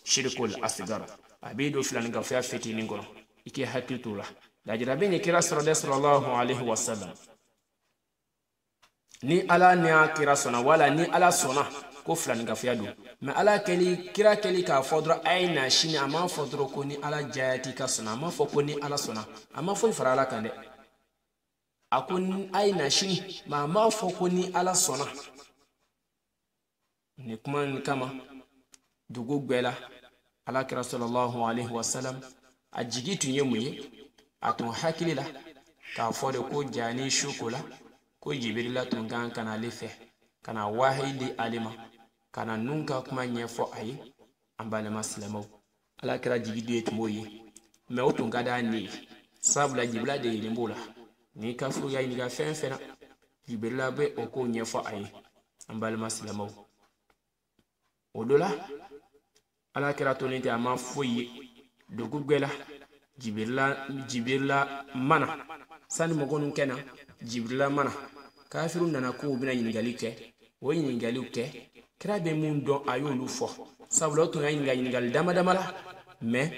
shirikul asgar a b'i don filanigafɔya fitinin kɔnɔ i k'i hakili t'o la lajarabi ni kira sɔrɔ dɛ sallallahu alaihi wasallam ni ala ni a kira sɔnna wala ni ala sɔnna ko filanigafɔya don mais ala kɛli kira kɛli k'a fɔ dɔrɔn a ye na sini a m'a fɔ dɔrɔn ko ni ala jayati ka sɔnna a m'a fɔ ko ni ala sɔnna a m'a foyi fara ala kan dɛ a ko a ye na sini mais a m'a fɔ ko ni ala sɔnna ni kuma nin kama dugu bɛɛ la ala kira sallallahu alaihi wasallam a jigi tun ye mun ye a tun hakili la k'a fɔ de ko jani su ko la ko jibirila tun kan kana ale fɛ kana wahayi di ale ma kana nun ka kuma ɲɛfɔ a ye an balima silamɛw ala kira jigi dun ye tun b'o ye mais o tun ka d'a ne ye sabula jibirila de yelen b'o la ni kafuru y'a ɲininka fɛn fɛn na jibirila bɛ o ko ɲɛfɔ a ye an balima silamɛw o do la ala kira tolen tɛ a ma foyi ye dugu bɛɛ la jibirila mana sani mɔgɔ nun kɛna jibirila mana kafiru nana k'u bɛna ɲininkali kɛ o ɲininkaliw kɛ kira bɛ mun dɔn a y'olu fɔ sabula o tun y'a ɲininkali dama dama la mais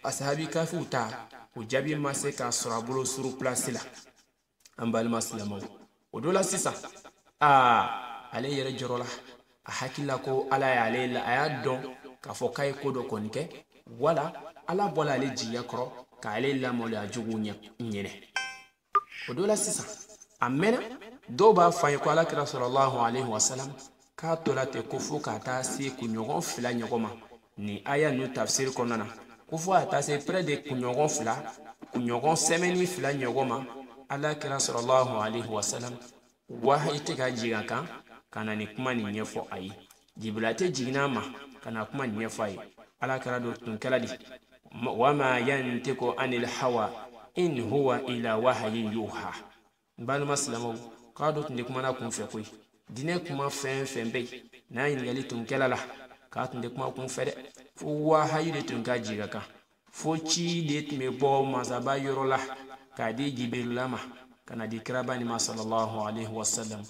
asahabi kafiru ta o jaabi ma se k'a sɔrɔ a bolo suru place la an balima silamɛw o do la sisan ale yɛrɛ jɔrɔ la a hakilila ko ala y'ale la a y'a dɔn k'a fɔ k'a ye ko dɔ kɔni kɛ wala ala bɔla ale jigiya kɔrɔ k'ale lamaloya juguw ɲɛnɛ o do la sisan a mɛnna dɔw b'a fɔ an ye ko ala kira sallallahu alaihi wasallam k'a tola ten ko fo k'a taa se kunɲɔgɔn fila ɲɔgɔn ma ni aya ninnu tafsir kɔnɔna na ko fo ka taa se près de kunɲɔgɔn fila kunɲɔgɔn semaine fila ɲɔgɔn ma ala kira sallallahu alaihi wasallam wahayi tɛ ka jigin a kan ka na ni kuma nin ɲɛfɔ a ye jibirila tɛ jiginna a ma ka na kuma nin ɲɛfɔ a ye ala kira dɔ tun kɛla di wama yantiqu anil hawa in huwa ila wahayin yuha n balima silamɛw k'a dɔ tun tɛ kumana kun fɛ koyi diinɛ kuma fɛn fɛn bɛ yen n'a ɲininkali tun kɛla la k'a tun tɛ kuma kun fɛ dɛ fo wahayi de tun ka jigin a kan fo ci de tun bɛ bɔ masaba yɔrɔ la k'a di jibirila ma ka na di kiraba nin ma sallallahu alaihi wasallam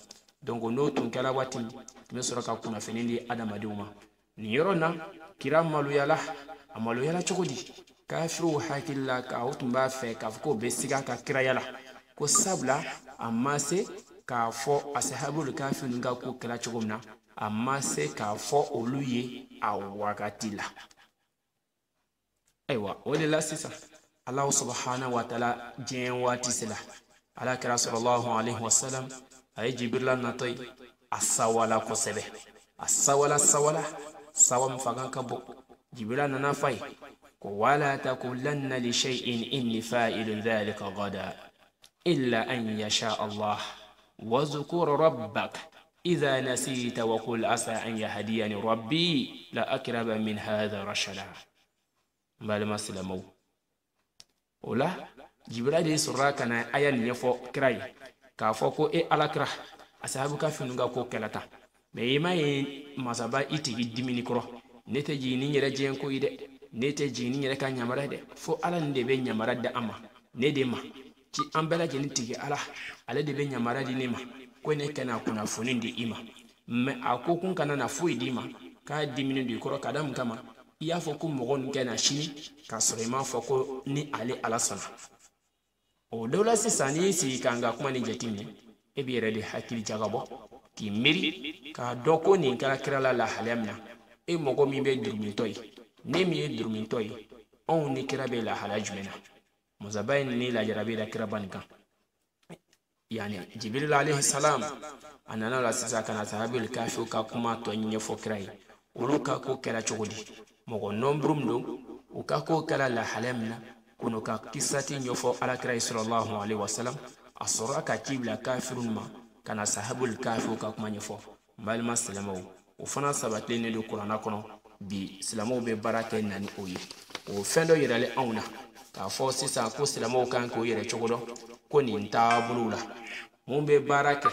donc n'o tun kɛla waati tun bɛ sɔrɔ ka kunnafoni di adamadenw ma nin yɔrɔ na kira maloyala a maloyala cogo di kafiruw hakili la k'aw tun b'a fɛ k'a fɔ k'o bɛ siga ka kiraya la ko sabula a ma se k'a fɔ asahabul kafi ninnu ka ko kɛra cogo min na a ma se k'a fɔ olu ye a wagati la ayiwa o de la sisan ala subhanahu wa ta'ala diɲɛ waati sela ala kira sallallahu alaihi wasallam a ye jibirila natɔ ye a sawala kosɛbɛ a sawala sawa min fanga ka bon jibirila nana fa ye ko wala taqulanna li shay'in inni fa'ilun dhalika ghadan illa an yasha Allah واذكر ربك إذا نسيت وقل عسى أن يهديني ربي لا أقرب من هذا رشدا بالما سلمو ولا جبريل سورة كان آية نيفو كراي كافوكو على كرا أصحابك في نوغا كو كلاتا ميما مسابا إتي ديميني كرو نتا جيني يرا جين كو يدي نتا جيني يرا كان يامرا دي فو على ندبي يامرا دي أما ندما ci an bɛɛ lajɛlen tigi ala ale de bɛ ɲamara di ne ma ko ne kana kunnafoni di i ma mais a ko kun kana na foyi di ma k'a dimini don i kɔrɔ ka da mun kama i y'a fɔ ko mɔgɔ nin kɛ na sini k'a sɔrɔ i m'a fɔ ko ni ale ala sɔnna o dɔw la sisan n'i y'i sigi k'an ka kuma ni jateminɛ e b'i yɛrɛ de hakili jagabɔ k'i miiri k'a dɔn ko nin kɛra kira la lahalaya min na e mɔgɔ min bɛ durumitɔ ye ne min ye durumitɔ ye anw ni kira bɛ lahalaya jumɛn na musabayin ni lajarabi da kira ban kan yani jibril alayhi salam anana la sisa kana sahabil kafi ka kuma to ɲɛfɔ kira ye olu ka ko kɛra cogo di mogo nombrum do o ka ko kala la halamna kono ka kisati nyofo ala kira sallallahu alaihi wasallam asura ka tibla kafirun ma kana sahabul kafu ka kuma nyofo balma salamo o fana sabatle ne do qur'ana kono bi salamo be barake nani oyi o fendo yirale auna ka fo sisa ko salamo kan ko yere chogodo ko ni ntabulula mumbe barake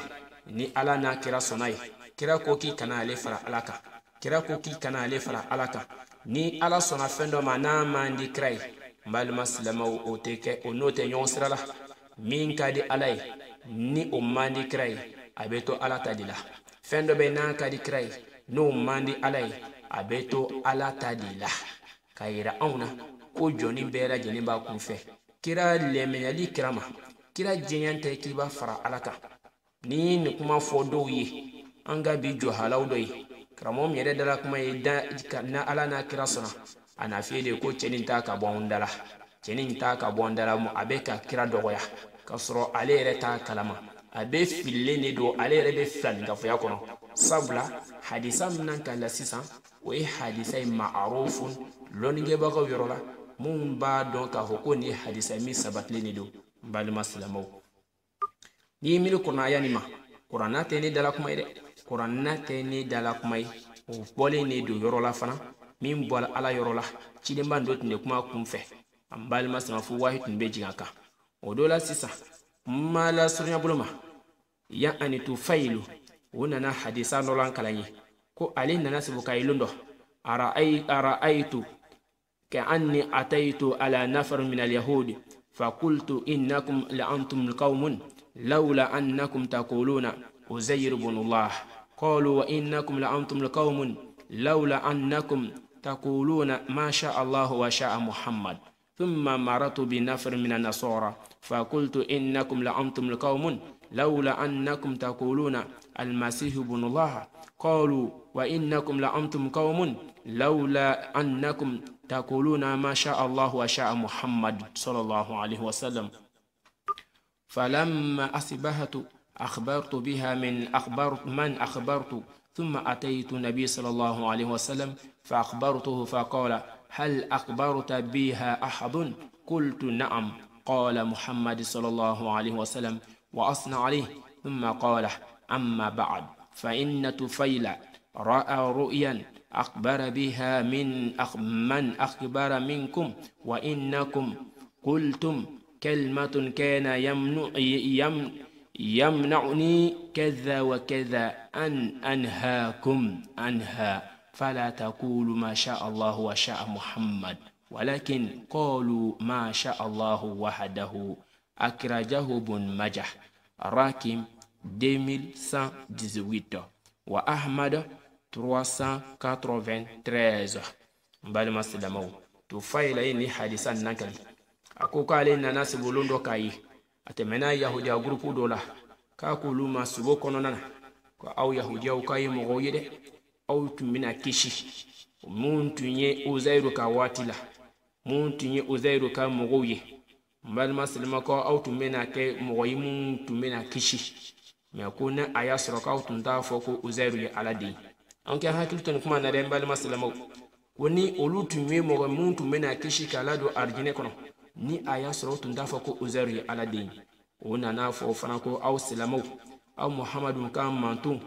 ni ala na kira sonai kira ko ki kana ale fara alaka kira ko ki kana ale fara alaka ni ala sona fendo mana mandi krai balma salama o teke o note nyon sirala min kadi alay ni o mandi krai abeto ala tadila fendo be nan kadi krai no mandi alay abeto ala tadila kayira auna ko joni bera jeni ba kun fe kira lemenyali kirama kira jenyante ki ba fara alaka ni kuma fodo yi anga bi jo halawdo yi kramom yede dala kuma yeda na ala na kira sona ana fede ko chenin ta ka bondala chenin ta ka bondala mu abeka kira dogoya kasro ale reta kalama abe fille ne do ale rebe flan ga foya kono sabla hadisa nan kala sisa o e hadisa ma'rufun lonige ba ko yorola mun ba don ka hoko ni hadisa mi sabatle ne do bal maslamo ni mil kuna yani ma qur'ana te ne dala kuma ide qur'ana te ne dala kuma o bole ne do yorola fana min bol ala yorola cide mbando tinde kuma kumfe ambal masama fu wahid be jingaka o dola sisa mala surnya buluma ya anitu failu wona na hadisa nolan kalanye ko alin na nasibu kailundo ara'aytu ka'anni ataitu ala nafar min al-yahudi فقلت إنكم لأنتم القوم لولا أنكم تقولون أزير بن الله قالوا وإنكم لأنتم القوم لولا أنكم تقولون ما شاء الله وشاء محمد ثم مررت بنفر من النصارى فقلت إنكم لأنتم القوم لولا أنكم تقولون المسيح بن الله قالوا وإنكم لأنتم قوم لولا أنكم تقولون ما شاء الله وشاء محمد صلى الله عليه وسلم فلما أصبحت أخبرت بها من أخبرت ثم أتيت النبي صلى الله عليه وسلم فأخبرته فقال هل أخبرت بها أحد قلت نعم قال محمد صلى الله عليه وسلم وأثنى عليه ثم قال أما بعد فإن طفيل رأى رؤيا أخبر بها من أخبر منكم وإنكم قلتم كلمة كان يمنعني كذا وكذا أن أنهاكم عنها فلا تقولوا ما شاء الله وشاء محمد ولكن قالوا ما شاء الله وحده أخرجه ابن ماجه راكم 2118 وأحمد 393 mbali masilamo to faila ni hadisan nankali akoko ale nana sibulundo kai atemena yahudi grupu dola ka kuluma subo konona ko aw yahudi aw kai mo yede aw tumina kishi muntu nye uzairu ka watila muntu nye uzairu ka mogoye mbali masilama ko aw tumina ke mogoyi muntu tumina kishi me kuna ayasro ka aw tunta foko uzairu ya aladi anke hakil ton kuma na mbali masilama woni olutumwe mo muntu mena kishi kala do arjine kono ni aya soro tunda fako uzari ala din ona na fo fana ko aw silamo aw muhammadun kam mantu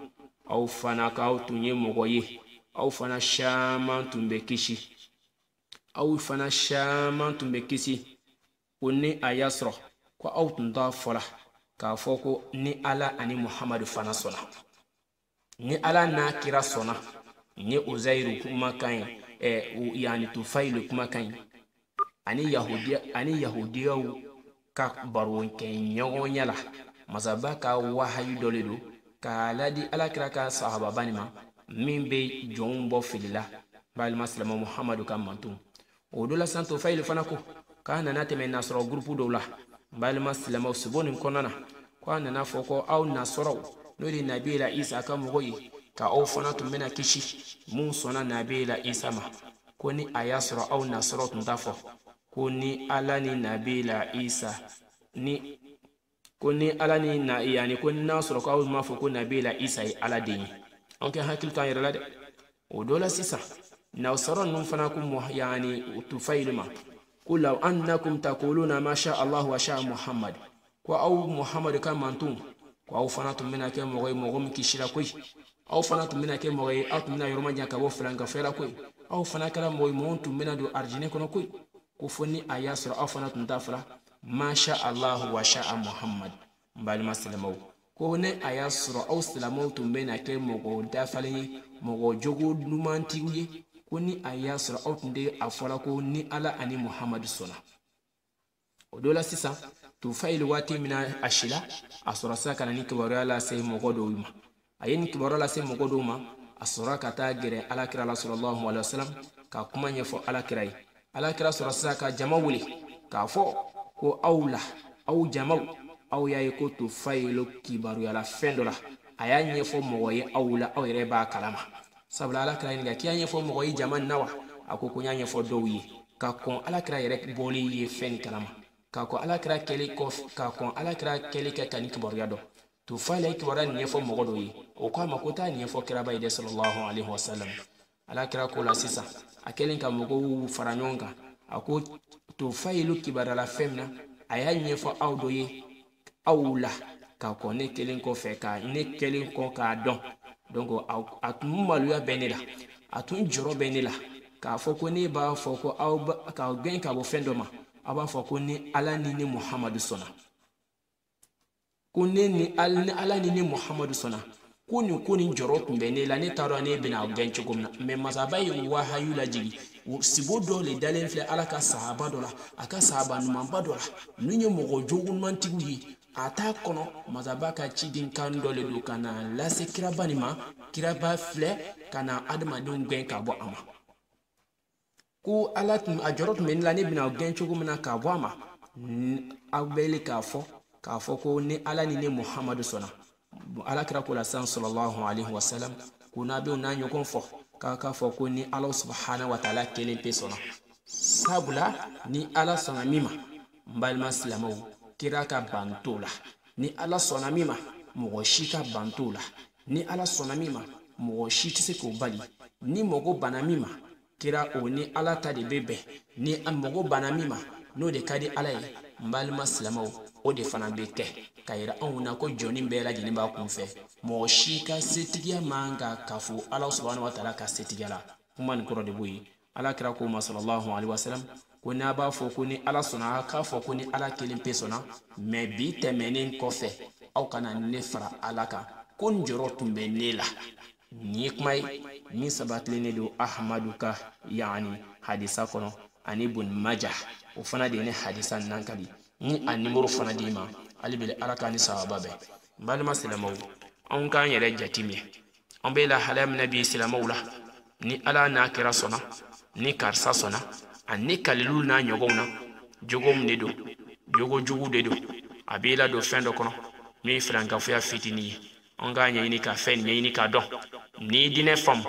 aw fana ka aw tunye mo goye aw fana shama tumbe kishi aw fana shama tumbe kishi woni aya soro ko aw tunda fola ka foko ni ala ani muhammadu fana sona ni ala na kira sona ni uzairu kuma kan yani tufailu kuma kan ani yahudiya ka barwon kenyo nyala mazaba ka wahayu doledo ka ladi alakira ka sahaba banima min be jombo filila bal maslama muhammadu kam mantum odola santo failu fanako ka nana teme nasro grupu dola bal maslama subonin konana ko nana foko au nasro nodi nabila isa kam goyi ka aw fana tun bena kishi mun sona nabila isa ma ko ni ayasra aw nasra tun dafo ko ni alani nabila isa ni ko ni alani na yani ko nasra ko aw ma fo ko nabila isa ay aladini onke hakil tan yara de o dola sisa na sara nun fana kum yani tufailma qul law annakum taquluna ma sha Allah wa sha Muhammad ko aw Muhammad kan mantum ko aw fana tum mina ke mo kishira koy aw fana tum mina ke mo aw tum mina yorma janka bo franga fera koy aw fana kala mo tum mina do arjine kono koy ko foni aya sura aw fana tum tafra ma sha Allah wa sha Muhammad mbali maslamaw ko ne aya sura aw salamaw tum mina ke mo dafali mo jogo numantiye ko ni aya sura aw tum de afala ko ni ala ani Muhammad sona odola sisa tufail wati mina ashila asura saka ni kibaru ala sai mogodo wima ayin kibaru ala sai mogodo ma asura kata gere ala kira la sallallahu alaihi wasallam ka kuma nyefo ala kira sura saka jamawuli ka fo ko aula au jamaw au yayi ko tufail kibaru ala fendola aya nyefo mogoye aula au reba kalama sabla ala kira ni ga kiya nyefo mogoye jaman nawa akoko nyefo dowi ka kon ala kira yere boli ye fen kalama kako ala kira keli kof kako ala kira keli ka kan kibaruya do to fala kibara ni fo mogodo yi o ko ma ko ta ni fo kira bayde sallallahu alaihi wasallam ala kira ko la sisa akelen ka mogo faranyonga ako to failu kibara la femna aya ni fo awdo yi awla kako ne kelen ko fe ka ne kelen ko ka don donc atun maluya benela atun joro benela ka fo ko ne ba fo ko aw ka gen ka bo fendoma aba fo ko ni ala ni Muhammad sona ko ni ala ni Muhammad sona ko ni joro tumbe ne la ne taro ne bina gencho gomna me mazabai wa hayula jigi sibodo le dalen fle ala ka sahaba dola aka sahaba no mamba dola nunye mogo jogun mantiguyi ata kono mazabaka chidin kan dole do kana la sekira banima kiraba fle kana adama dun gen ka bo ama ku alatum ajorot men la ne bina gencho gomna ka bo ama abele ka fo ko ni ala ni Muhammad sona ala kira ko la sallallahu alaihi wasallam kuna be na nyokon fo ka fo ko ni Allah subhanahu wa ta'ala kelen pe sona sabula ni ala sona mima mbal maslamaw kira ka bantola ni ala sona mima mo shika bantola ni ala sona mima mo shiti se ko bali ni mogo banamima kira o ni ala ta de bebe ni amogo banamima no de kadi ala mbal maslamaw o de fana be ke kayira ona ko joni mbela jini ba kunfe mo shika setigia manga kafu Allah subhanahu wa ta'ala ka setigia la kuma ni koro de boyi ala kira ko sallallahu alaihi wasallam ko na ba fo ko ni ala sona ka fo ko ni ala kelin pesona me bi temenen ko fe au kana ne fara alaka kun joro tumbe nela ni kumai min sabatle ne do ahmaduka yani hadisa kono ani ibn majah o fana de ne hadisan nan kali ni animuru fana dima ali bil arakani sahaba be balma salamaw on kan yere jatime on be la halam nabi salamaw la ni ala na kira sona ni karsa sona ani kalilul na nyogona jogom ne do jogo jugu de do abila do fendo kono mi franka fya fitini on ga nyini ka fen nyini ka don ni dine fam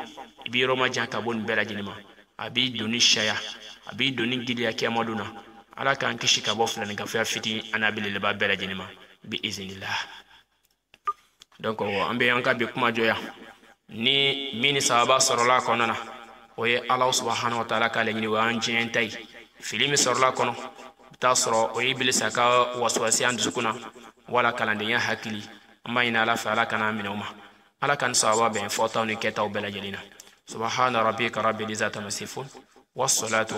bi roma janka bon bela jinima abi doni shaya abi doni gidiya kemaduna ala kan kishi ka bo fulani ka fa fiti anabile le ba bela jinima bi iznillah donc ambe yanka be kuma joya ni mini sahaba sorola konona oye Allah subhanahu wa ta'ala kale ni wa anjentai filimi sorola kono ta soro oye iblis aka waswasi andukuna wala kalande ya hakili amba ina ala fa ala kana minuma ala kan sahaba be fota ni keta bela jinina subhana rabbika rabbil izzati masifun was salatu